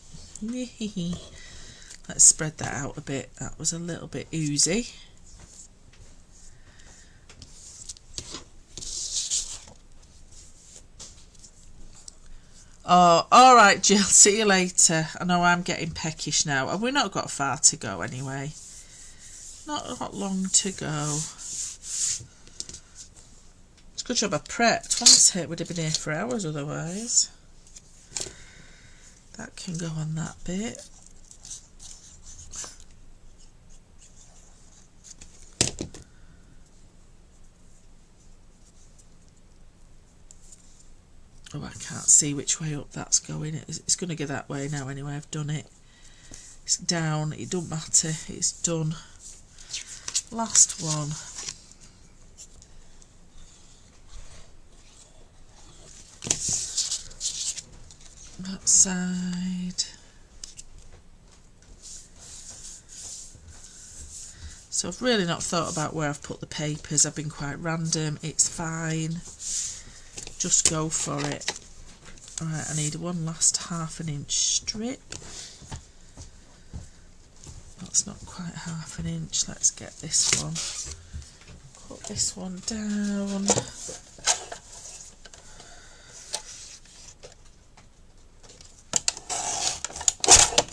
Let's spread that out a bit. That was a little bit oozy. Oh, all right, Jill. See you later. I know I'm getting peckish now, and we've not got far to go anyway. Not long to go. It's a good job I prepped. Once it would have been here for hours otherwise. That can go on that bit. Oh, I can't see which way up that's going. It's going to go that way now anyway. I've done it. It's down. It don't matter. It's done. Last one. That side. So I've really not thought about where I've put the papers. I've been quite random. It's fine. Just go for it. Right, I need one last 1/2 inch strip. That's not quite 1/2 inch. Let's get this one. Put this one down.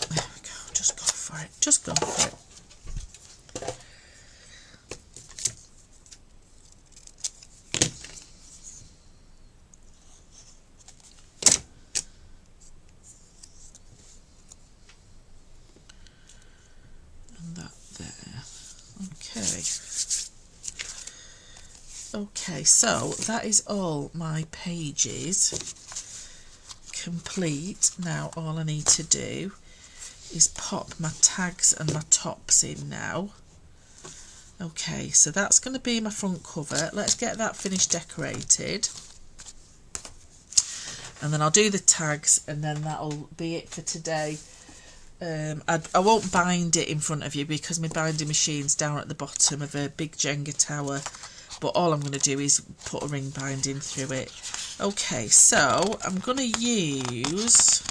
There we go. Just Just go for it. And that there. Okay. Okay, so that is all my pages complete. Now all I need to do is pop my tags and my tops in now. Okay, so that's going to be my front cover. Let's get that finished decorated. And then I'll do the tags and then that'll be it for today. I won't bind it in front of you because my binding machine's down at the bottom of a big Jenga tower. But all I'm going to do is put a ring binding through it. Okay, so I'm going to use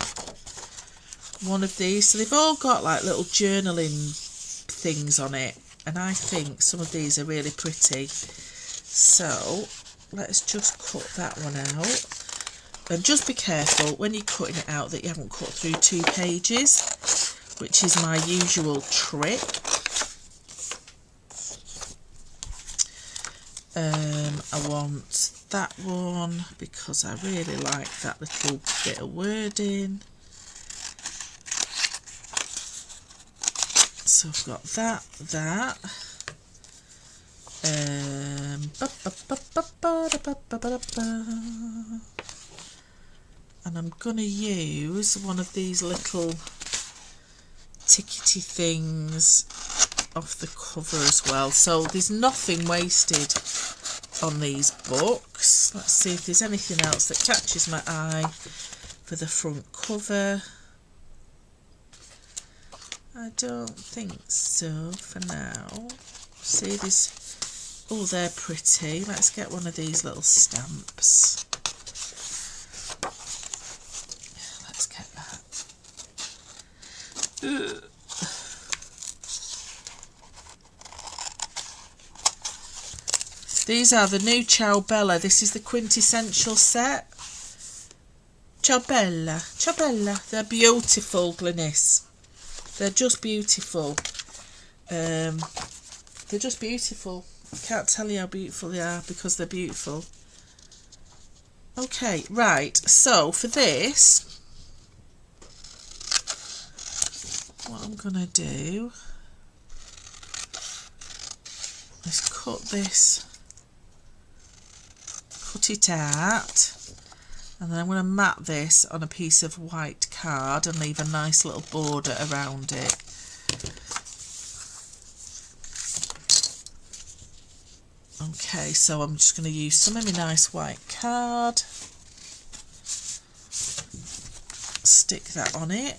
one of these. So they've all got like little journaling things on it. And I think some of these are really pretty. So let's just cut that one out. And just be careful when you're cutting it out that you haven't cut through 2 pages, which is my usual trick. I want that one because I really like that little bit of wording. So I've got that. And I'm going to use one of these little tickety things off the cover as well. So there's nothing wasted on these books. Let's see if there's anything else that catches my eye for the front cover. I don't think so for now. See, there's... oh, they're pretty. Let's get one of these little stamps. Let's get that. Ugh. These are the new Ciao Bella. This is the Quintessential set. Ciao Bella. Ciao Bella. They're beautiful, Glynis. They're just beautiful. They're just beautiful. I can't tell you how beautiful they are because they're beautiful. Okay, right. So for this, what I'm going to do is cut this. Cut it out, and then I'm going to mat this on a piece of white card and leave a nice little border around it. Okay, so I'm just going to use some of my nice white card, stick that on it.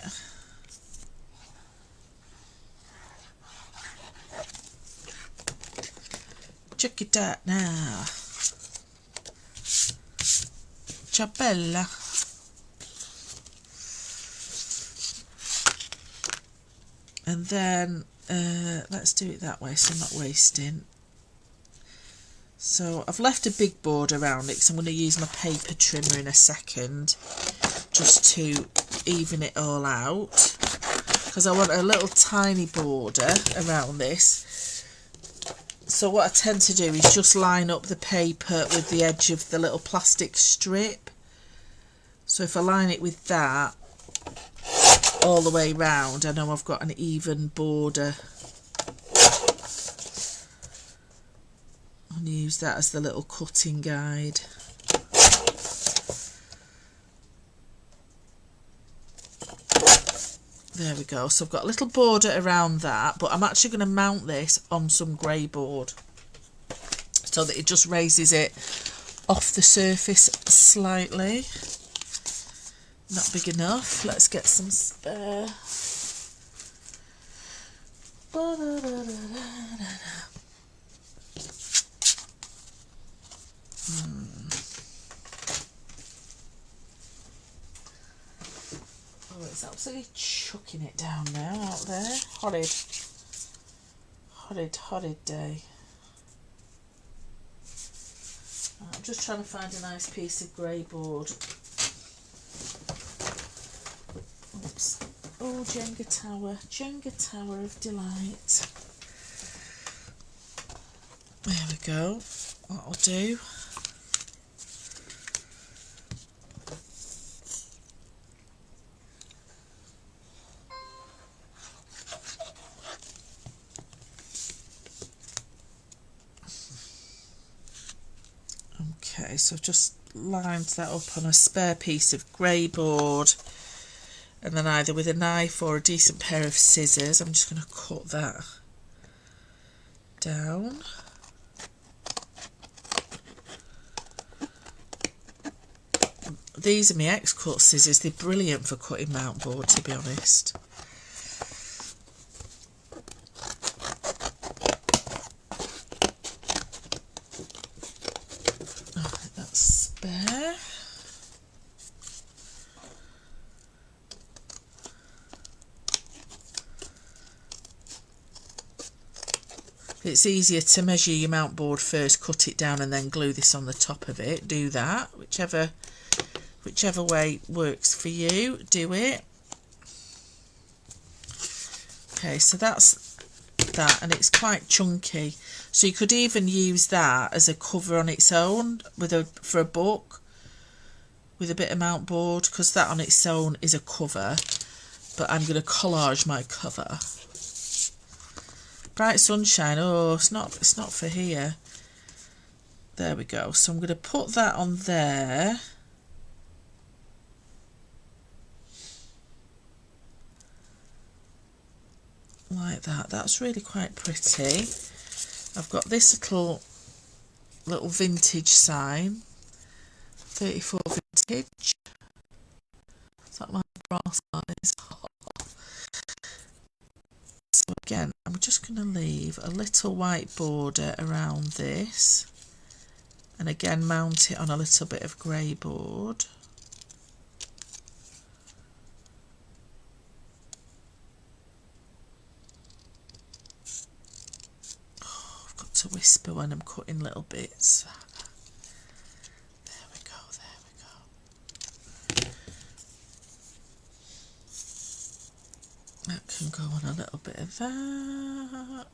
Check it out now. Ciao Bella. And then let's do it that way so I'm not wasting. So I've left a big border around it because I'm going to use my paper trimmer in a second just to even it all out, because I want a little tiny border around this. So what I tend to do is just line up the paper with the edge of the little plastic strip. So if I line it with that all the way round, I know I've got an even border. And use that as the little cutting guide. There we go. So I've got a little border around that, but I'm actually going to mount this on some grey board so that it just raises it off the surface slightly. Not big enough. Let's get some spare. Oh, it's absolutely chucking it down now out there. Horrid. Horrid, horrid day. I'm just trying to find a nice piece of grey board. Oops. Oh, Jenga Tower of Delight. There we go. What I'll do. Okay, so I've just lined that up on a spare piece of grey board, and then either with a knife or a decent pair of scissors, I'm just going to cut that down. These are my X-cut scissors. They're brilliant for cutting mount board, to be honest. I think that's spare. It's easier to measure your mount board first, cut it down and then glue this on the top of it. Do that, whichever way works for you, do it. Okay, so that's that, and it's quite chunky, so you could even use that as a cover on its own for a book with a bit of mount board, because that on its own is a cover, but I'm going to collage my cover. Bright sunshine, oh, it's not for here. There we go. So I'm going to put that on there. Like that. That's really quite pretty. I've got this little vintage sign. 34 vintage. Is that my bra size? So again, I'm just going to leave a little white border around this, and again mount it on a little bit of grey board. Oh, I've got to whisper when I'm cutting little bits. There we go, there we go. That can go on a little bit of that.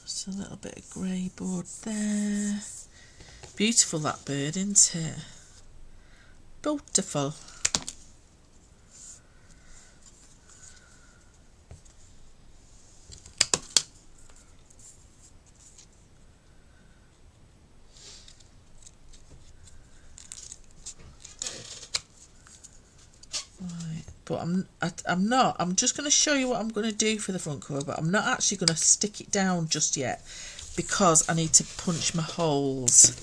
So a little bit of grey board there. Beautiful, that bird, isn't it? Beautiful. But I'm just going to show you what I'm going to do for the front cover, but I'm not actually going to stick it down just yet because I need to punch my holes.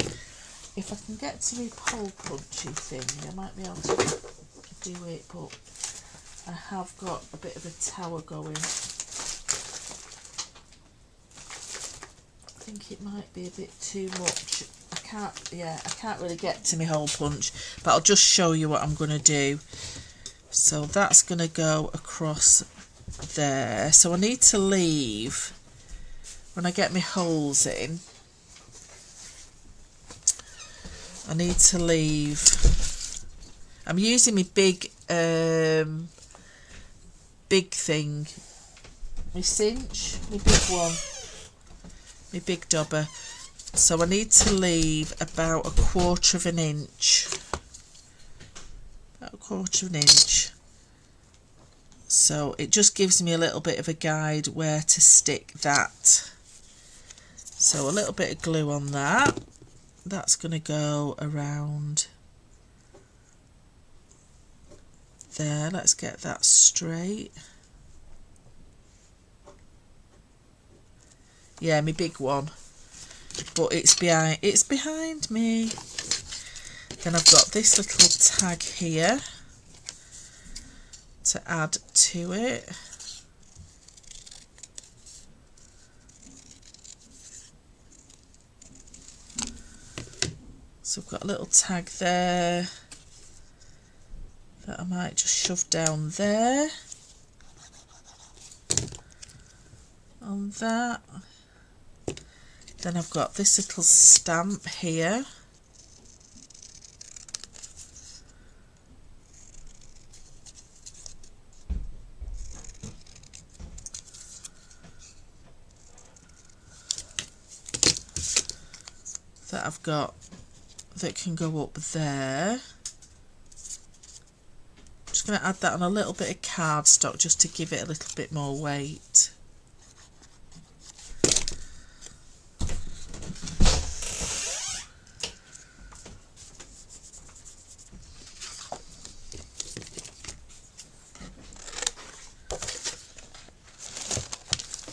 If I can get to my hole punchy thing, I might be able to do it, but I have got a bit of a tower going. I think it might be a bit too much. I can't really get to my hole punch, but I'll just show you what I'm going to do. So that's going to go across there. So I need to leave, when I get my holes in, I need to leave, I'm using my big thing, my cinch, my big one, my big dobber. So I need to leave about 1/4 of an inch. About 1/4 of an inch. So it just gives me a little bit of a guide where to stick that. So a little bit of glue on that. That's going to go around there. Let's get that straight. Yeah, my big one. But it's behind me. Then I've got this little tag here to add to it. So I've got a little tag there that I might just shove down there on that. Then I've got this little stamp here. that I've got that can go up there. Just going to add that on a little bit of cardstock just to give it a little bit more weight.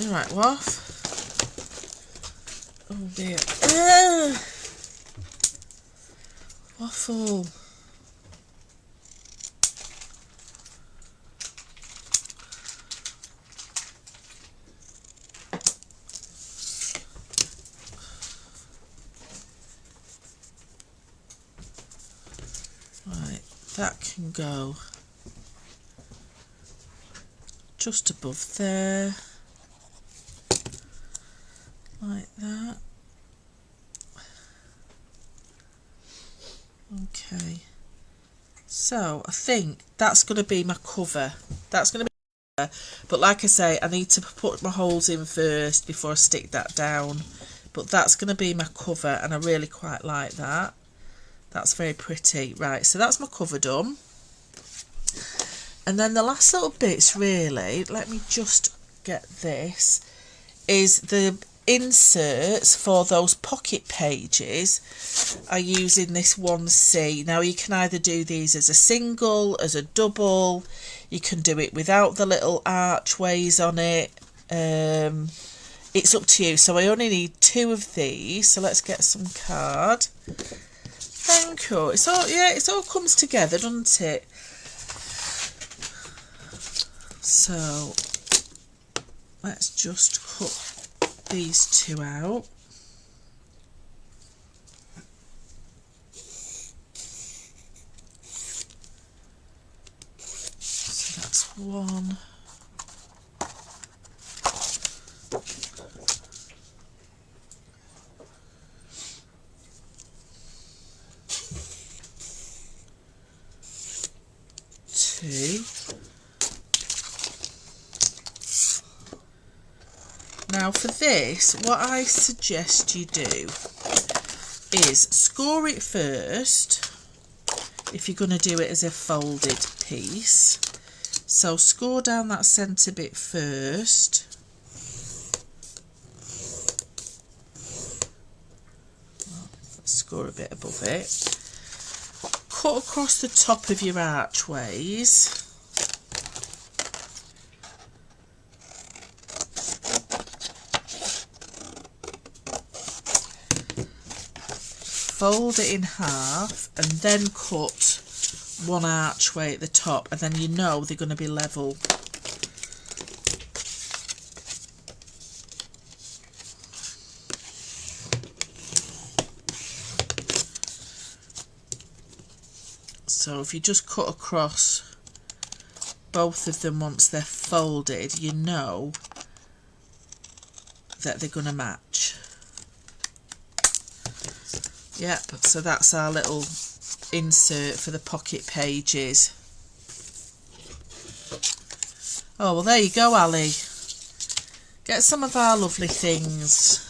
Right, waff. Oh dear. Waffle. Right, that can go just above there. Like that. Okay, so I think that's going to be my cover. That's going to be my cover. But like I say, I need to put my holes in first before I stick that down. But that's going to be my cover, and I really quite like that. That's very pretty. Right, so that's my cover done. And then the last little bits, really, let me just get this, is the inserts for those pocket pages are using this 1C. Now you can either do these as a single, as a double, you can do it without the little archways on it, it's up to you. So I only need 2 of these, so let's get some card. Thank you. It's all, yeah, it all comes together, doesn't it? So let's just cut these 2 out. So that's 1. Two. Now for this, what I suggest you do is score it first, if you're going to do it as a folded piece. So score down that centre bit first. Let's score a bit above it. Cut across the top of your archways. Fold it in half and then cut 1 archway at the top, and then you know they're going to be level. So if you just cut across both of them once they're folded, you know that they're going to match. Yep, so that's our little insert for the pocket pages. Oh, well, there you go, Ali. Get some of our lovely things.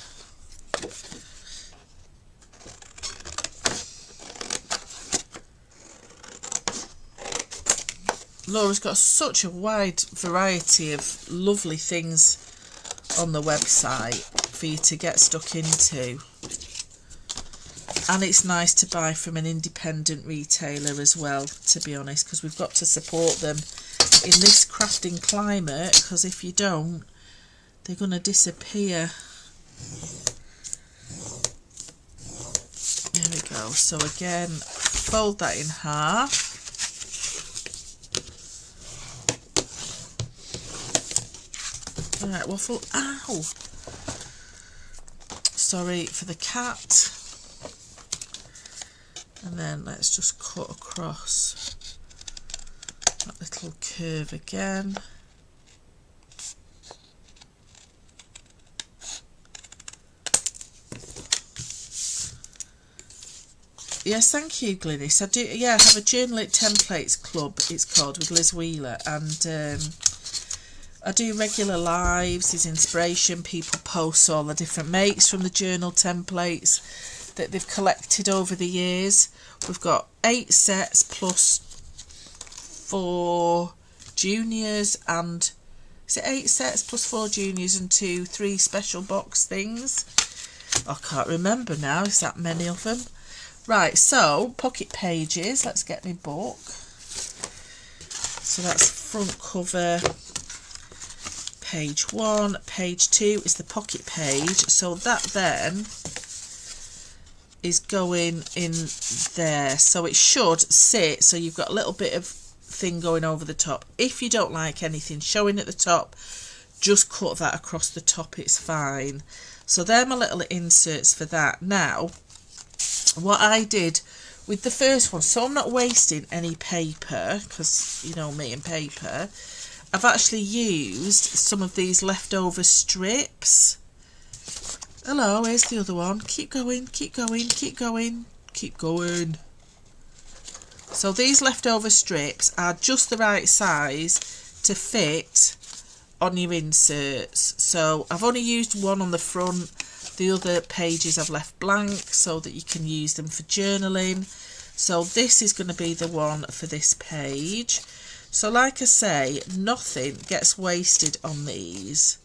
Laura's got such a wide variety of lovely things on the website for you to get stuck into. And it's nice to buy from an independent retailer as well, to be honest, because we've got to support them in this crafting climate, because if you don't, they're going to disappear. There we go. So again, fold that in half. Alright, waffle. Ow! Sorry for the cat. And then let's just cut across that little curve again. Yes, thank you, Glynis. I do, yeah, I have a Journal It Templates Club, it's called, with Liz Wheeler, and I do regular lives, there's inspiration, people post all the different makes from the journal templates, that they've collected over the years. We've got 8 sets plus 4 juniors, and is it 8 sets plus 4 juniors and 3 special box things? I can't remember now, is that many of them? Right, so pocket pages, let's get my book. So that's front cover, page 1, page 2 is the pocket page, so that then is going in there, so it should sit, so you've got a little bit of thing going over the top. If you don't like anything showing at the top, just cut that across the top, it's fine. So they're my little inserts for that. Now, what I did with the first one, so I'm not wasting any paper, because you know me and paper, I've actually used some of these leftover strips. Hello, here's the other one. Keep going, keep going, keep going, keep going. So these leftover strips are just the right size to fit on your inserts. So I've only used one on the front. The other pages I've left blank so that you can use them for journaling. So this is going to be the one for this page. So like I say, nothing gets wasted on these.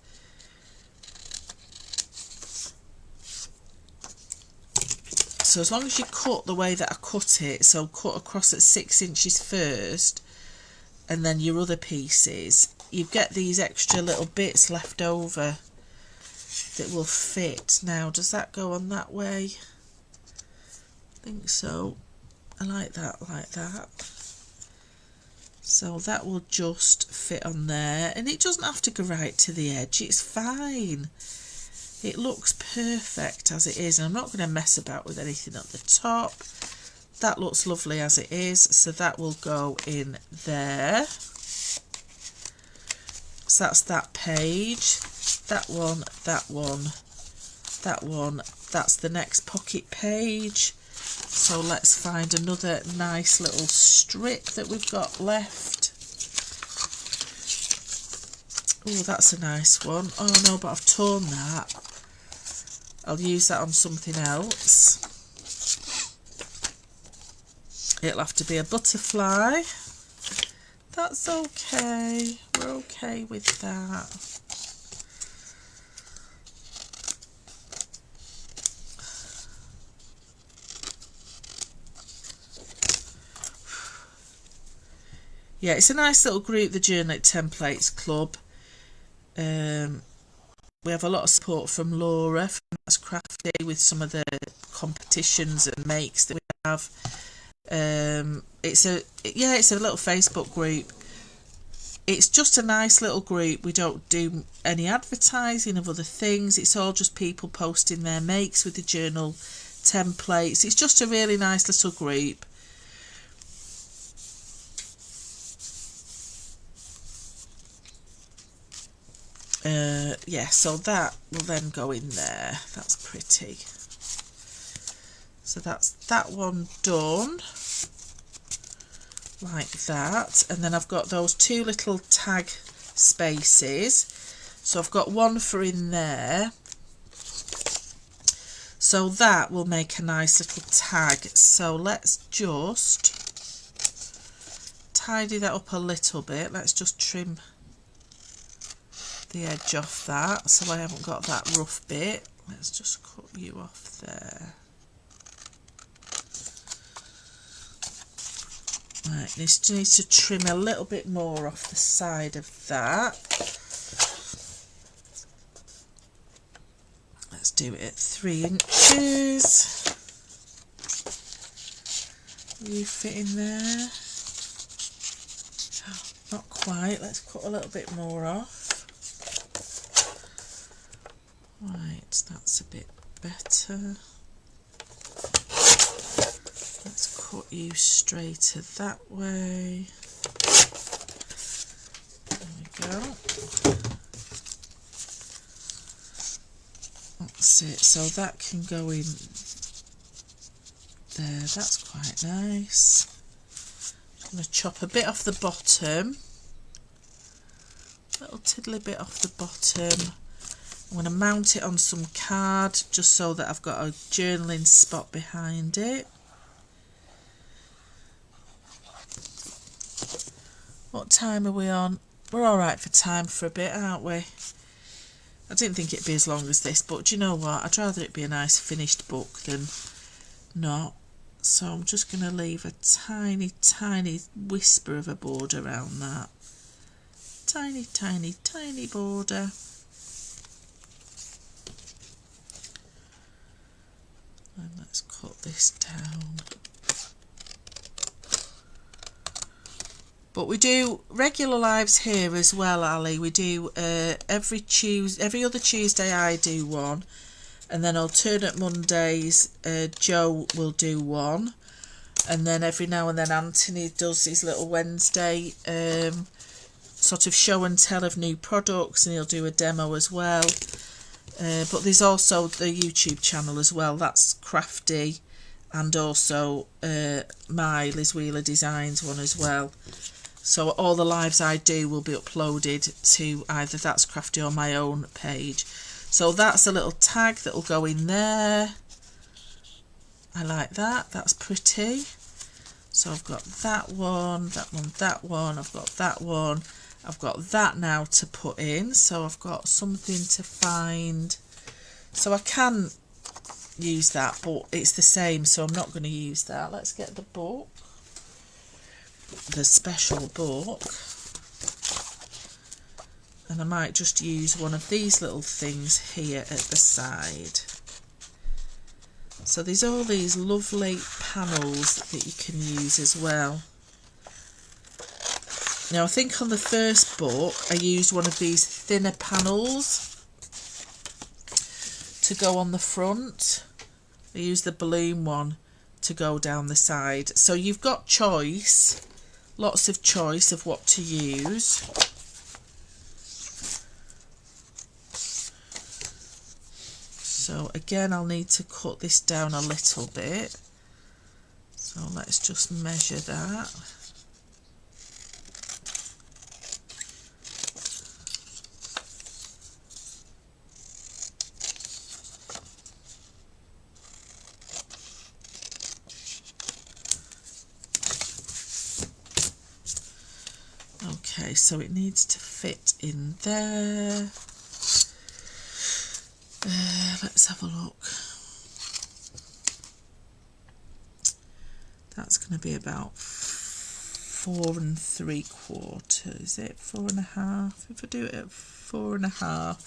So as long as you cut the way that I cut it, so cut across at 6 inches first and then your other pieces, you get these extra little bits left over that will fit. Now, does that go on that way? I think so. I like that, like that. So that will just fit on there, and it doesn't have to go right to the edge, it's fine. It looks perfect as it is, and I'm not going to mess about with anything at the top. That looks lovely as it is, so that will go in there. So that's that page, that one, that one, that one. That's the next pocket page. So let's find another nice little strip that we've got left. Oh, that's a nice one. Oh no, but I've torn that. I'll use that on something else. It'll have to be a butterfly. That's okay. We're okay with that. Yeah, it's a nice little group, the Journal Templates Club. We have a lot of support from Laura from That's Crafty with some of the competitions and makes that we have. It's a little Facebook group. It's just a nice little group. We don't do any advertising of other things. It's all just people posting their makes with the journal templates. It's just a really nice little group. Yeah, so that will then go in there. That's pretty. So that's that one done, like that. And then I've got those 2 little tag spaces. So I've got one for in there. So that will make a nice little tag. So let's just tidy that up a little bit. Let's just trim the edge off that so I haven't got that rough bit. Let's just cut you off there. Right, this needs to trim a little bit more off the side of that. Let's do it at 3 inches. You fit in there? Oh, not quite. Let's cut a little bit more off. Right, that's a bit better. Let's cut you straighter that way. There we go. That's it. So that can go in there. That's quite nice. I'm going to chop a bit off the bottom. Little tiddly bit off the bottom. I'm going to mount it on some card just so that I've got a journaling spot behind it. What time are we on? We're alright for time for a bit, aren't we? I didn't think it'd be as long as this, but do you know what? I'd rather it be a nice finished book than not. So I'm just going to leave a tiny, tiny whisper of a border around that. Tiny, tiny, tiny border. And let's cut this down. But we do regular lives here as well, Ali. We do every other Tuesday I do one, and then alternate Mondays Joe will do one, and then every now and then Anthony does his little Wednesday sort of show and tell of new products, and he'll do a demo as well. But there's also the YouTube channel as well. That's Crafty, and also my Liz Wheeler Designs one as well. So all the lives I do will be uploaded to either That's Crafty or my own page. So that's a little tag that will go in there. I like that. That's pretty. So I've got that one, that one, that one. I've got that one. I've got that now to put in. So I've got something to find. So I can use that, but it's the same, so I'm not going to use that. Let's get the book. The special book, and I might just use one of these little things here at the side. So there's all these lovely panels that you can use as well. Now I think on the first book I used one of these thinner panels to go on the front. I used the balloon one to go down the side. So you've got choice. Lots of choice of what to use. So again, I'll need to cut this down a little bit. So let's just measure that. Okay, so it needs to fit in there. Let's have a look. That's going to be about 4 3/4. Is it 4 1/2? If I do it at 4 1/2,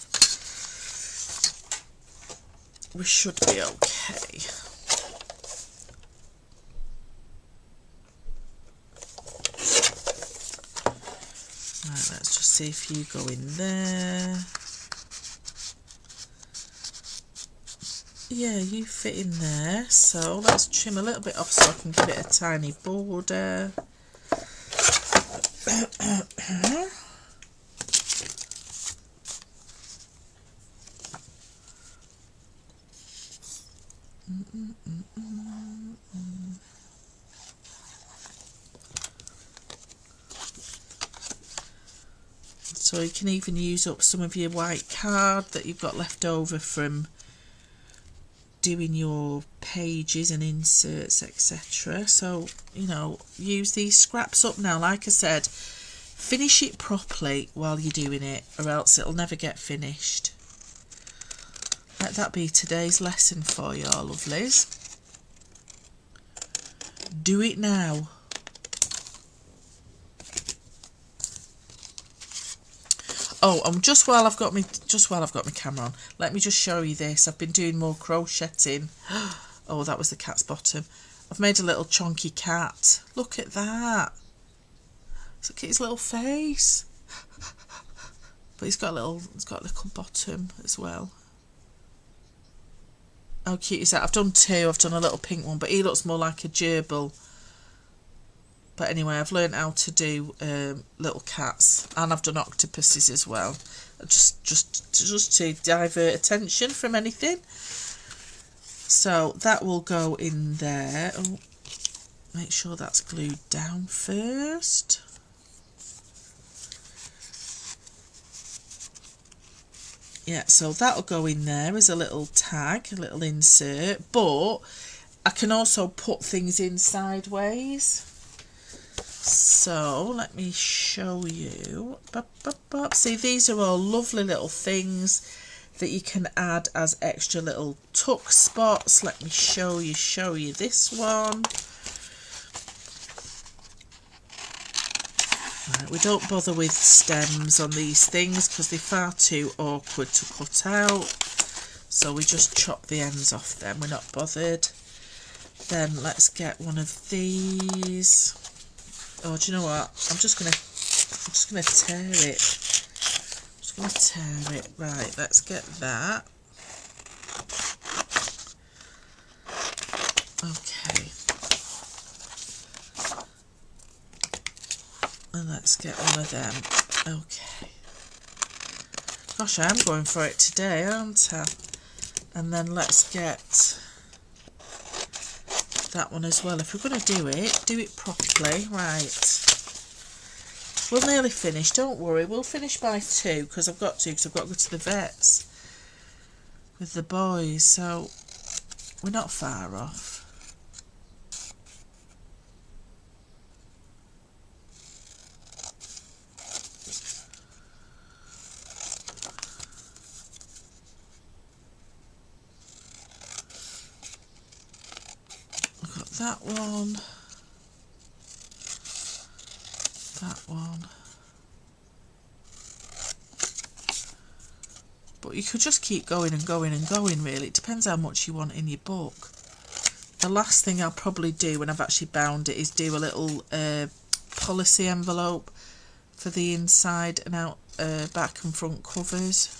we should be okay. Right, let's just see if you go in there. Yeah, you fit in there. So let's trim a little bit off so I can give it a tiny border. So you can even use up some of your white card that you've got left over from doing your pages and inserts, etc. So, you know, use these scraps up now. Like I said, finish it properly while you're doing it, or else it'll never get finished. Let that be today's lesson for you, lovelies. Do it now. Oh, just while I've got my camera on, let me just show you this. I've been doing more crocheting. Oh, that was the cat's bottom. I've made a little chunky cat. Look at that. Look at his little face. But it's got a little bottom as well. How cute is that? I've done two. I've done a little pink one, but he looks more like a gerbil. But anyway, I've learned how to do little cats, and I've done octopuses as well, just to divert attention from anything. So that will go in there. Oh, make sure that's glued down first. Yeah, so that'll go in there as a little tag, a little insert, but I can also put things in sideways. So let me show you. See, these are all lovely little things that you can add as extra little tuck spots. Let me show you this one. Right, we don't bother with stems on these things because they're far too awkward to cut out, so we just chop the ends off them, we're not bothered. Then let's get one of these. Oh, do you know what? I'm just gonna tear it. Right, let's get that. Okay. And let's get one of them. Okay. Gosh, I am going for it today, aren't I? And then let's get that one as well. If we're going to do it properly. Right. We'll nearly finish, don't worry. We'll finish by 2 because I've got to go to the vets with the boys. So we're not far off. I've got that one. That one. But you could just keep going and going and going, really. It depends how much you want in your book. The last thing I'll probably do when I've actually bound it is do a little policy envelope for the inside and out back and front covers.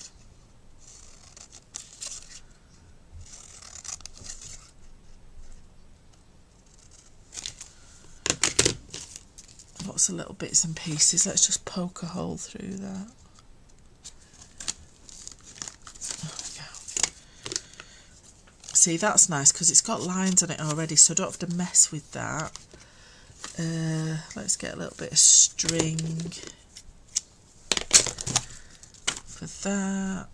Lots of little bits and pieces. Let's just poke a hole through that. There we go. See, that's nice because it's got lines on it already, so I don't have to mess with that. Let's get a little bit of string for that.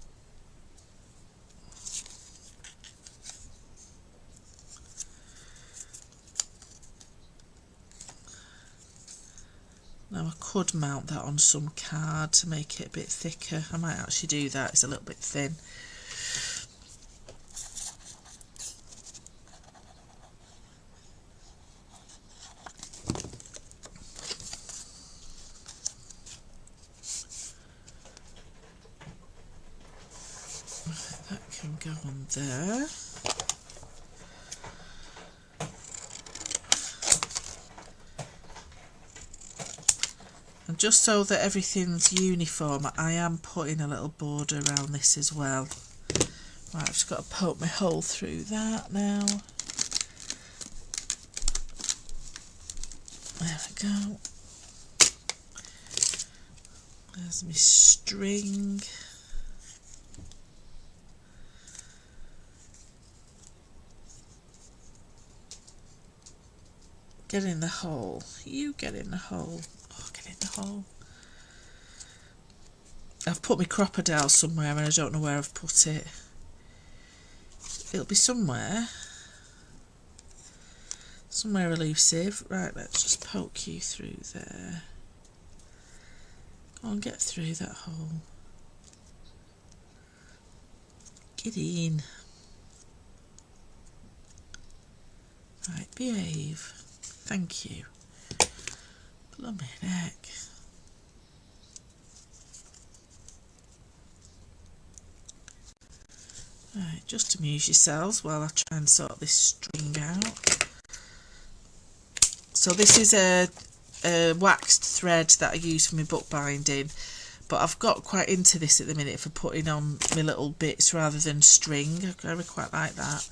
Now I could mount that on some card to make it a bit thicker. I might actually do that, it's a little bit thin. That can go on there. And just so that everything's uniform, I am putting a little border around this as well. Right, I've just got to poke my hole through that now. There we go. There's my string. Get in the hole. You get in the hole. Oh, get in the hole. I've put my crocodile somewhere and I don't know where I've put it. It'll be somewhere. Somewhere elusive. Right, let's just poke you through there. Go on, get through that hole. Get in. Right, behave. Thank you. Blooming heck. Right, just amuse yourselves while I try and sort this string out. So this is a waxed thread that I use for my bookbinding, but I've got quite into this at the minute for putting on my little bits rather than string. I really quite like that.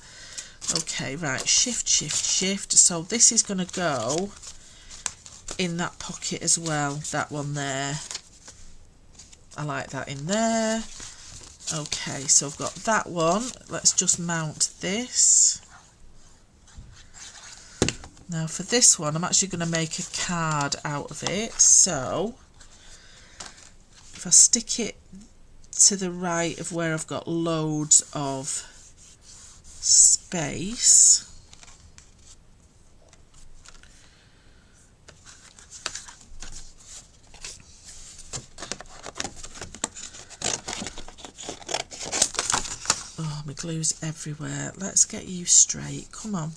Okay, right, shift, shift, shift. So this is going to go in that pocket as well, that one there. I like that in there. Okay, so I've got that one. Let's just mount this. Now for this one, I'm actually going to make a card out of it. So if I stick it to the right of where I've got loads of space. Oh, my glue's everywhere. Let's get you straight. Come on.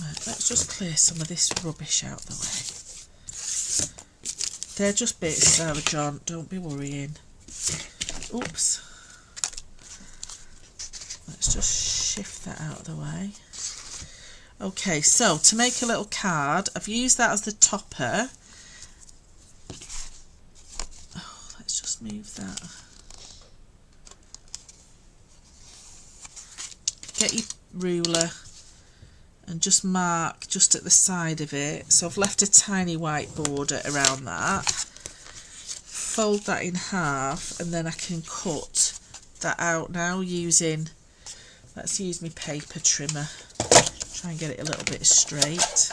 Right, let's just clear some of this rubbish out the way. They're just bits, Sarah John. Don't be worrying. Oops. Let's just shift that out of the way. Okay, so to make a little card, I've used that as the topper. Oh, let's just move that. Get your ruler and just mark just at the side of it. So I've left a tiny white border around that. Fold that in half and then I can cut that out now using, let's use my paper trimmer. Try and get it a little bit straight.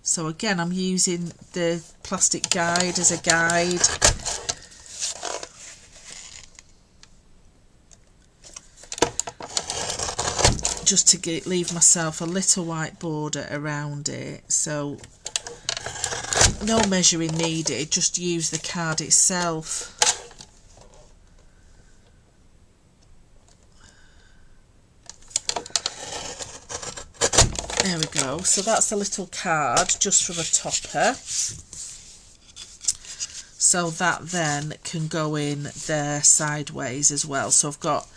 So again, I'm using the plastic guide as a guide. Just to leave myself a little white border around it. So no measuring needed, just use the card itself. There we go. So that's a little card just for the topper. So that then can go in there sideways as well. So I've got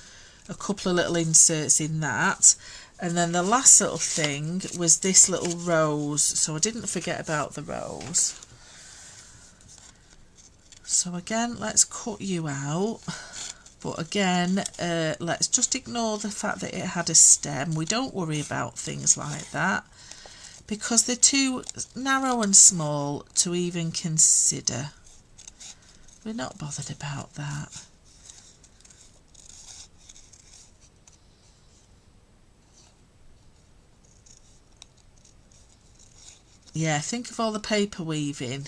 a couple of little inserts in that. And then the last little thing was this little rose. So I didn't forget about the rose. So again, let's cut you out. But again, let's just ignore the fact that it had a stem. We don't worry about things like that because they're too narrow and small to even consider. We're not bothered about that. Yeah, think of all the paper weaving.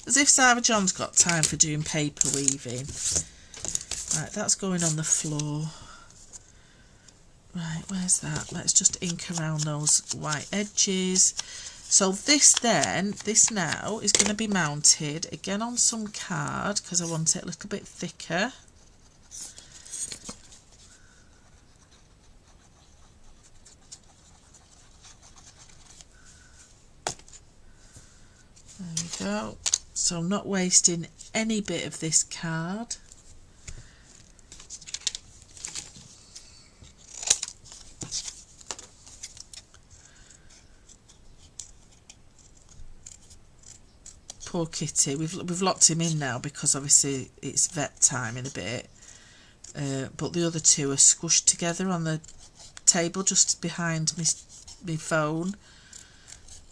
As if Sarah John's got time for doing paper weaving. Right, that's going on the floor. Right, where's that? Let's just ink around those white edges. So this now is going to be mounted again on some card because I want it a little bit thicker. There we go. So I'm not wasting any bit of this card. Poor Kitty, we've locked him in now because obviously it's vet time in a bit. But the other two are squished together on the table just behind my phone.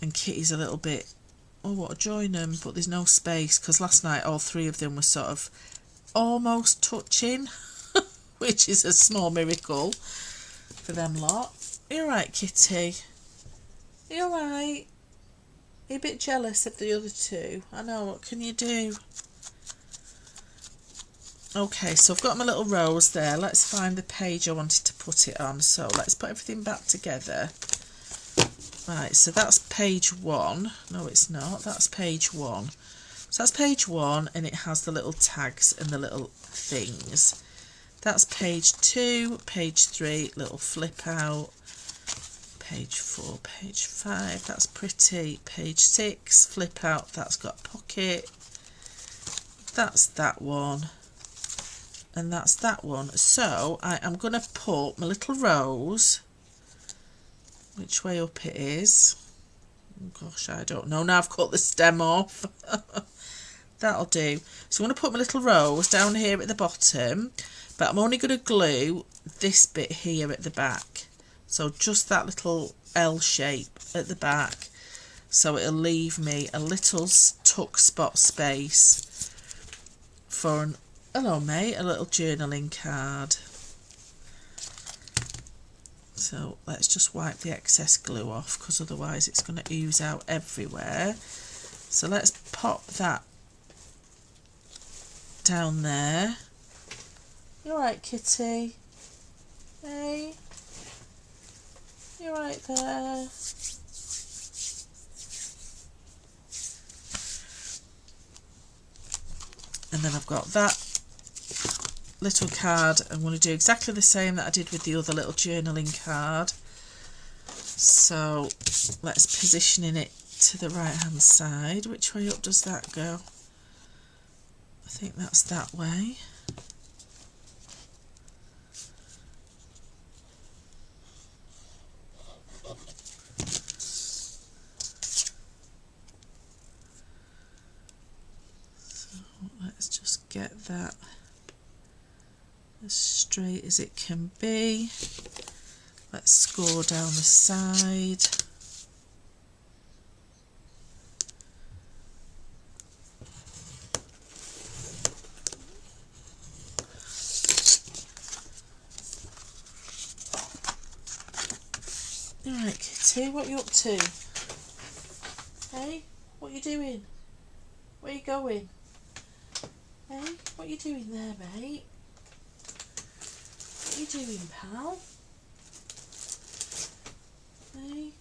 And Kitty's a little bit, oh, what a join them, but there's no space because last night all three of them were sort of almost touching, which is a small miracle for them lot. Are you alright, Kitty? Are you alright? You're a bit jealous of the other two. I know, what can you do? Okay, so I've got my little rose there. Let's find the page I wanted to put it on. So let's put everything back together. Right, so that's page 1. No, it's not. That's page 1. So that's page 1 and it has the little tags and the little things. That's page 2, page 3, little flip out. Page 4, page 5, that's pretty. Page 6, flip out, that's got a pocket. That's that one. And that's that one. So I am going to put my little rose, which way up it is. Oh gosh, I don't know. Now I've cut the stem off. That'll do. So I'm going to put my little rose down here at the bottom, but I'm only going to glue this bit here at the back. So just that little L shape at the back, so it'll leave me a little tuck spot space for an, hello mate, a little journaling card. So let's just wipe the excess glue off, because otherwise it's going to ooze out everywhere. So let's pop that down there. You alright, kitty? Hey? You right there? And then I've got that little card. I'm going to do exactly the same that I did with the other little journaling card. So let's position it to the right hand side. Which way up does that go? I think that's that way. So let's just get that as straight as it can be. Let's score down the side. Alright, kitty, what are you up to? Hey, what are you doing? Where are you going? Hey, what are you doing there, mate? What are you doing, pal? Hey?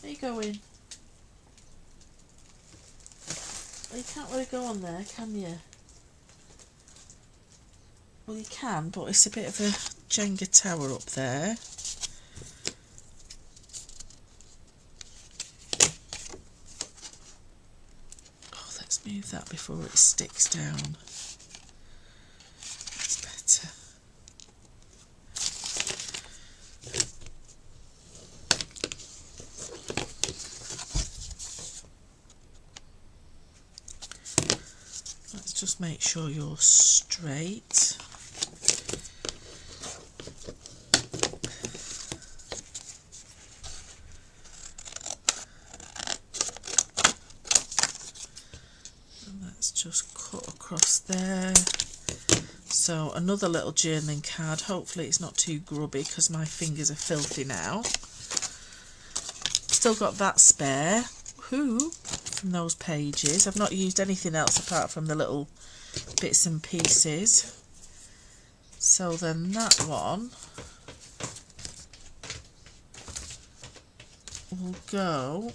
Where are you going? Well, you can't really go on there, can you? Well, you can, but it's a bit of a Jenga tower up there. Oh, let's move that before it sticks down. That's better. Let's just make sure you're straight. Just cut across there. So another little journaling card. Hopefully it's not too grubby because my fingers are filthy now. Still got that spare. Whoo, from those pages. I've not used anything else apart from the little bits and pieces. So then that one will go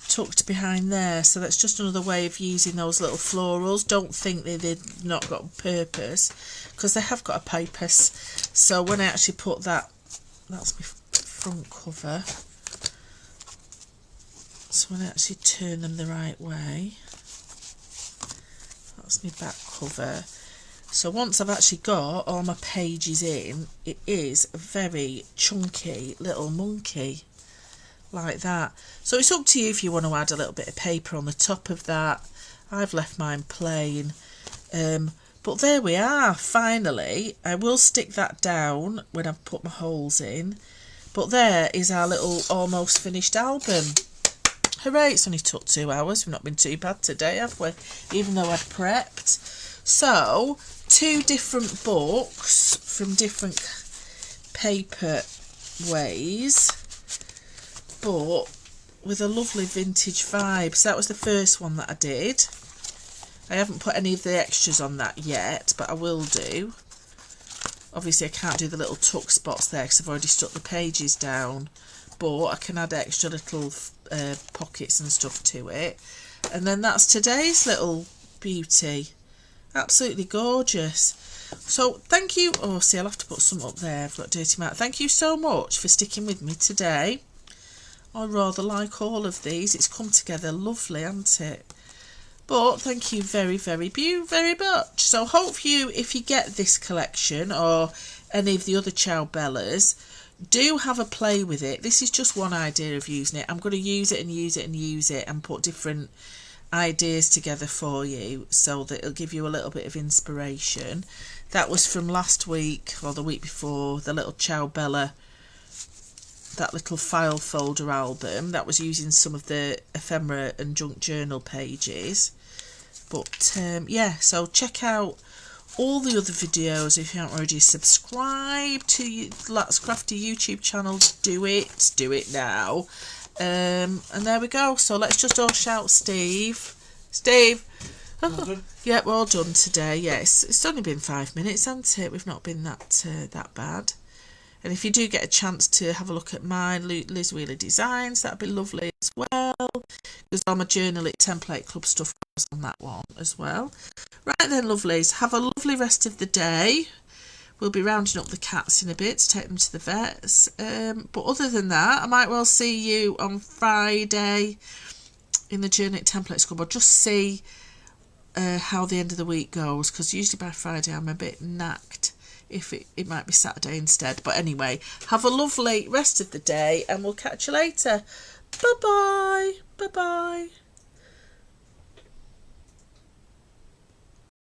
tucked behind there. So that's just another way of using those little florals. Don't think they've not got a purpose, because they have got a purpose. So when I actually put that, that's my front cover, so when I actually turn them the right way, that's my back cover. So once I've actually got all my pages in, it is a very chunky little monkey like that. So it's up to you if you want to add a little bit of paper on the top of that. I've left mine plain, but there we are. Finally, I will stick that down when I've put my holes in, but there is our little almost finished album. Hooray, it's only took 2 hours. We've not been too bad today, have we? Even though I'd prepped. So 2 different books from different paper ways, but with a lovely vintage vibe. So that was the first one that I did. I haven't put any of the extras on that yet, but I will do. Obviously I can't do the little tuck spots there because I've already stuck the pages down, but I can add extra little pockets and stuff to it. And then that's today's little beauty. Absolutely gorgeous. So thank you. Oh, see, I'll have to put some up there. I've got dirty mouth. Thank you so much for sticking with me today. I rather like all of these. It's come together lovely, hasn't it? But thank you very, very much. So hope you, if you get this collection or any of the other Ciao Bellas, do have a play with it. This is just one idea of using it. I'm going to use it and use it and use it and put different ideas together for you so that it'll give you a little bit of inspiration. That was from last week or the week before, the little Ciao Bella, that little file folder album. That was using some of the ephemera and junk journal pages. But yeah, so check out all the other videos. If you haven't already subscribed to Let's Crafty YouTube channel, do it now. And there we go. So let's just all shout Steve. Steve. Yeah, we're all done today. Yes, it's only been 5 minutes, hasn't it? We've not been that bad. And if you do get a chance to have a look at my Liz Wheeler designs, that'd be lovely as well. Because all my Journal It Template Club stuff goes on that one as well. Right then, lovelies, have a lovely rest of the day. We'll be rounding up the cats in a bit to take them to the vets. But other than that, I might well see you on Friday in the Journal It Template Club. I'll just see how the end of the week goes, because usually by Friday I'm a bit knacked. If it might be Saturday instead. But anyway, have a lovely rest of the day and we'll catch you later. Bye bye. Bye bye.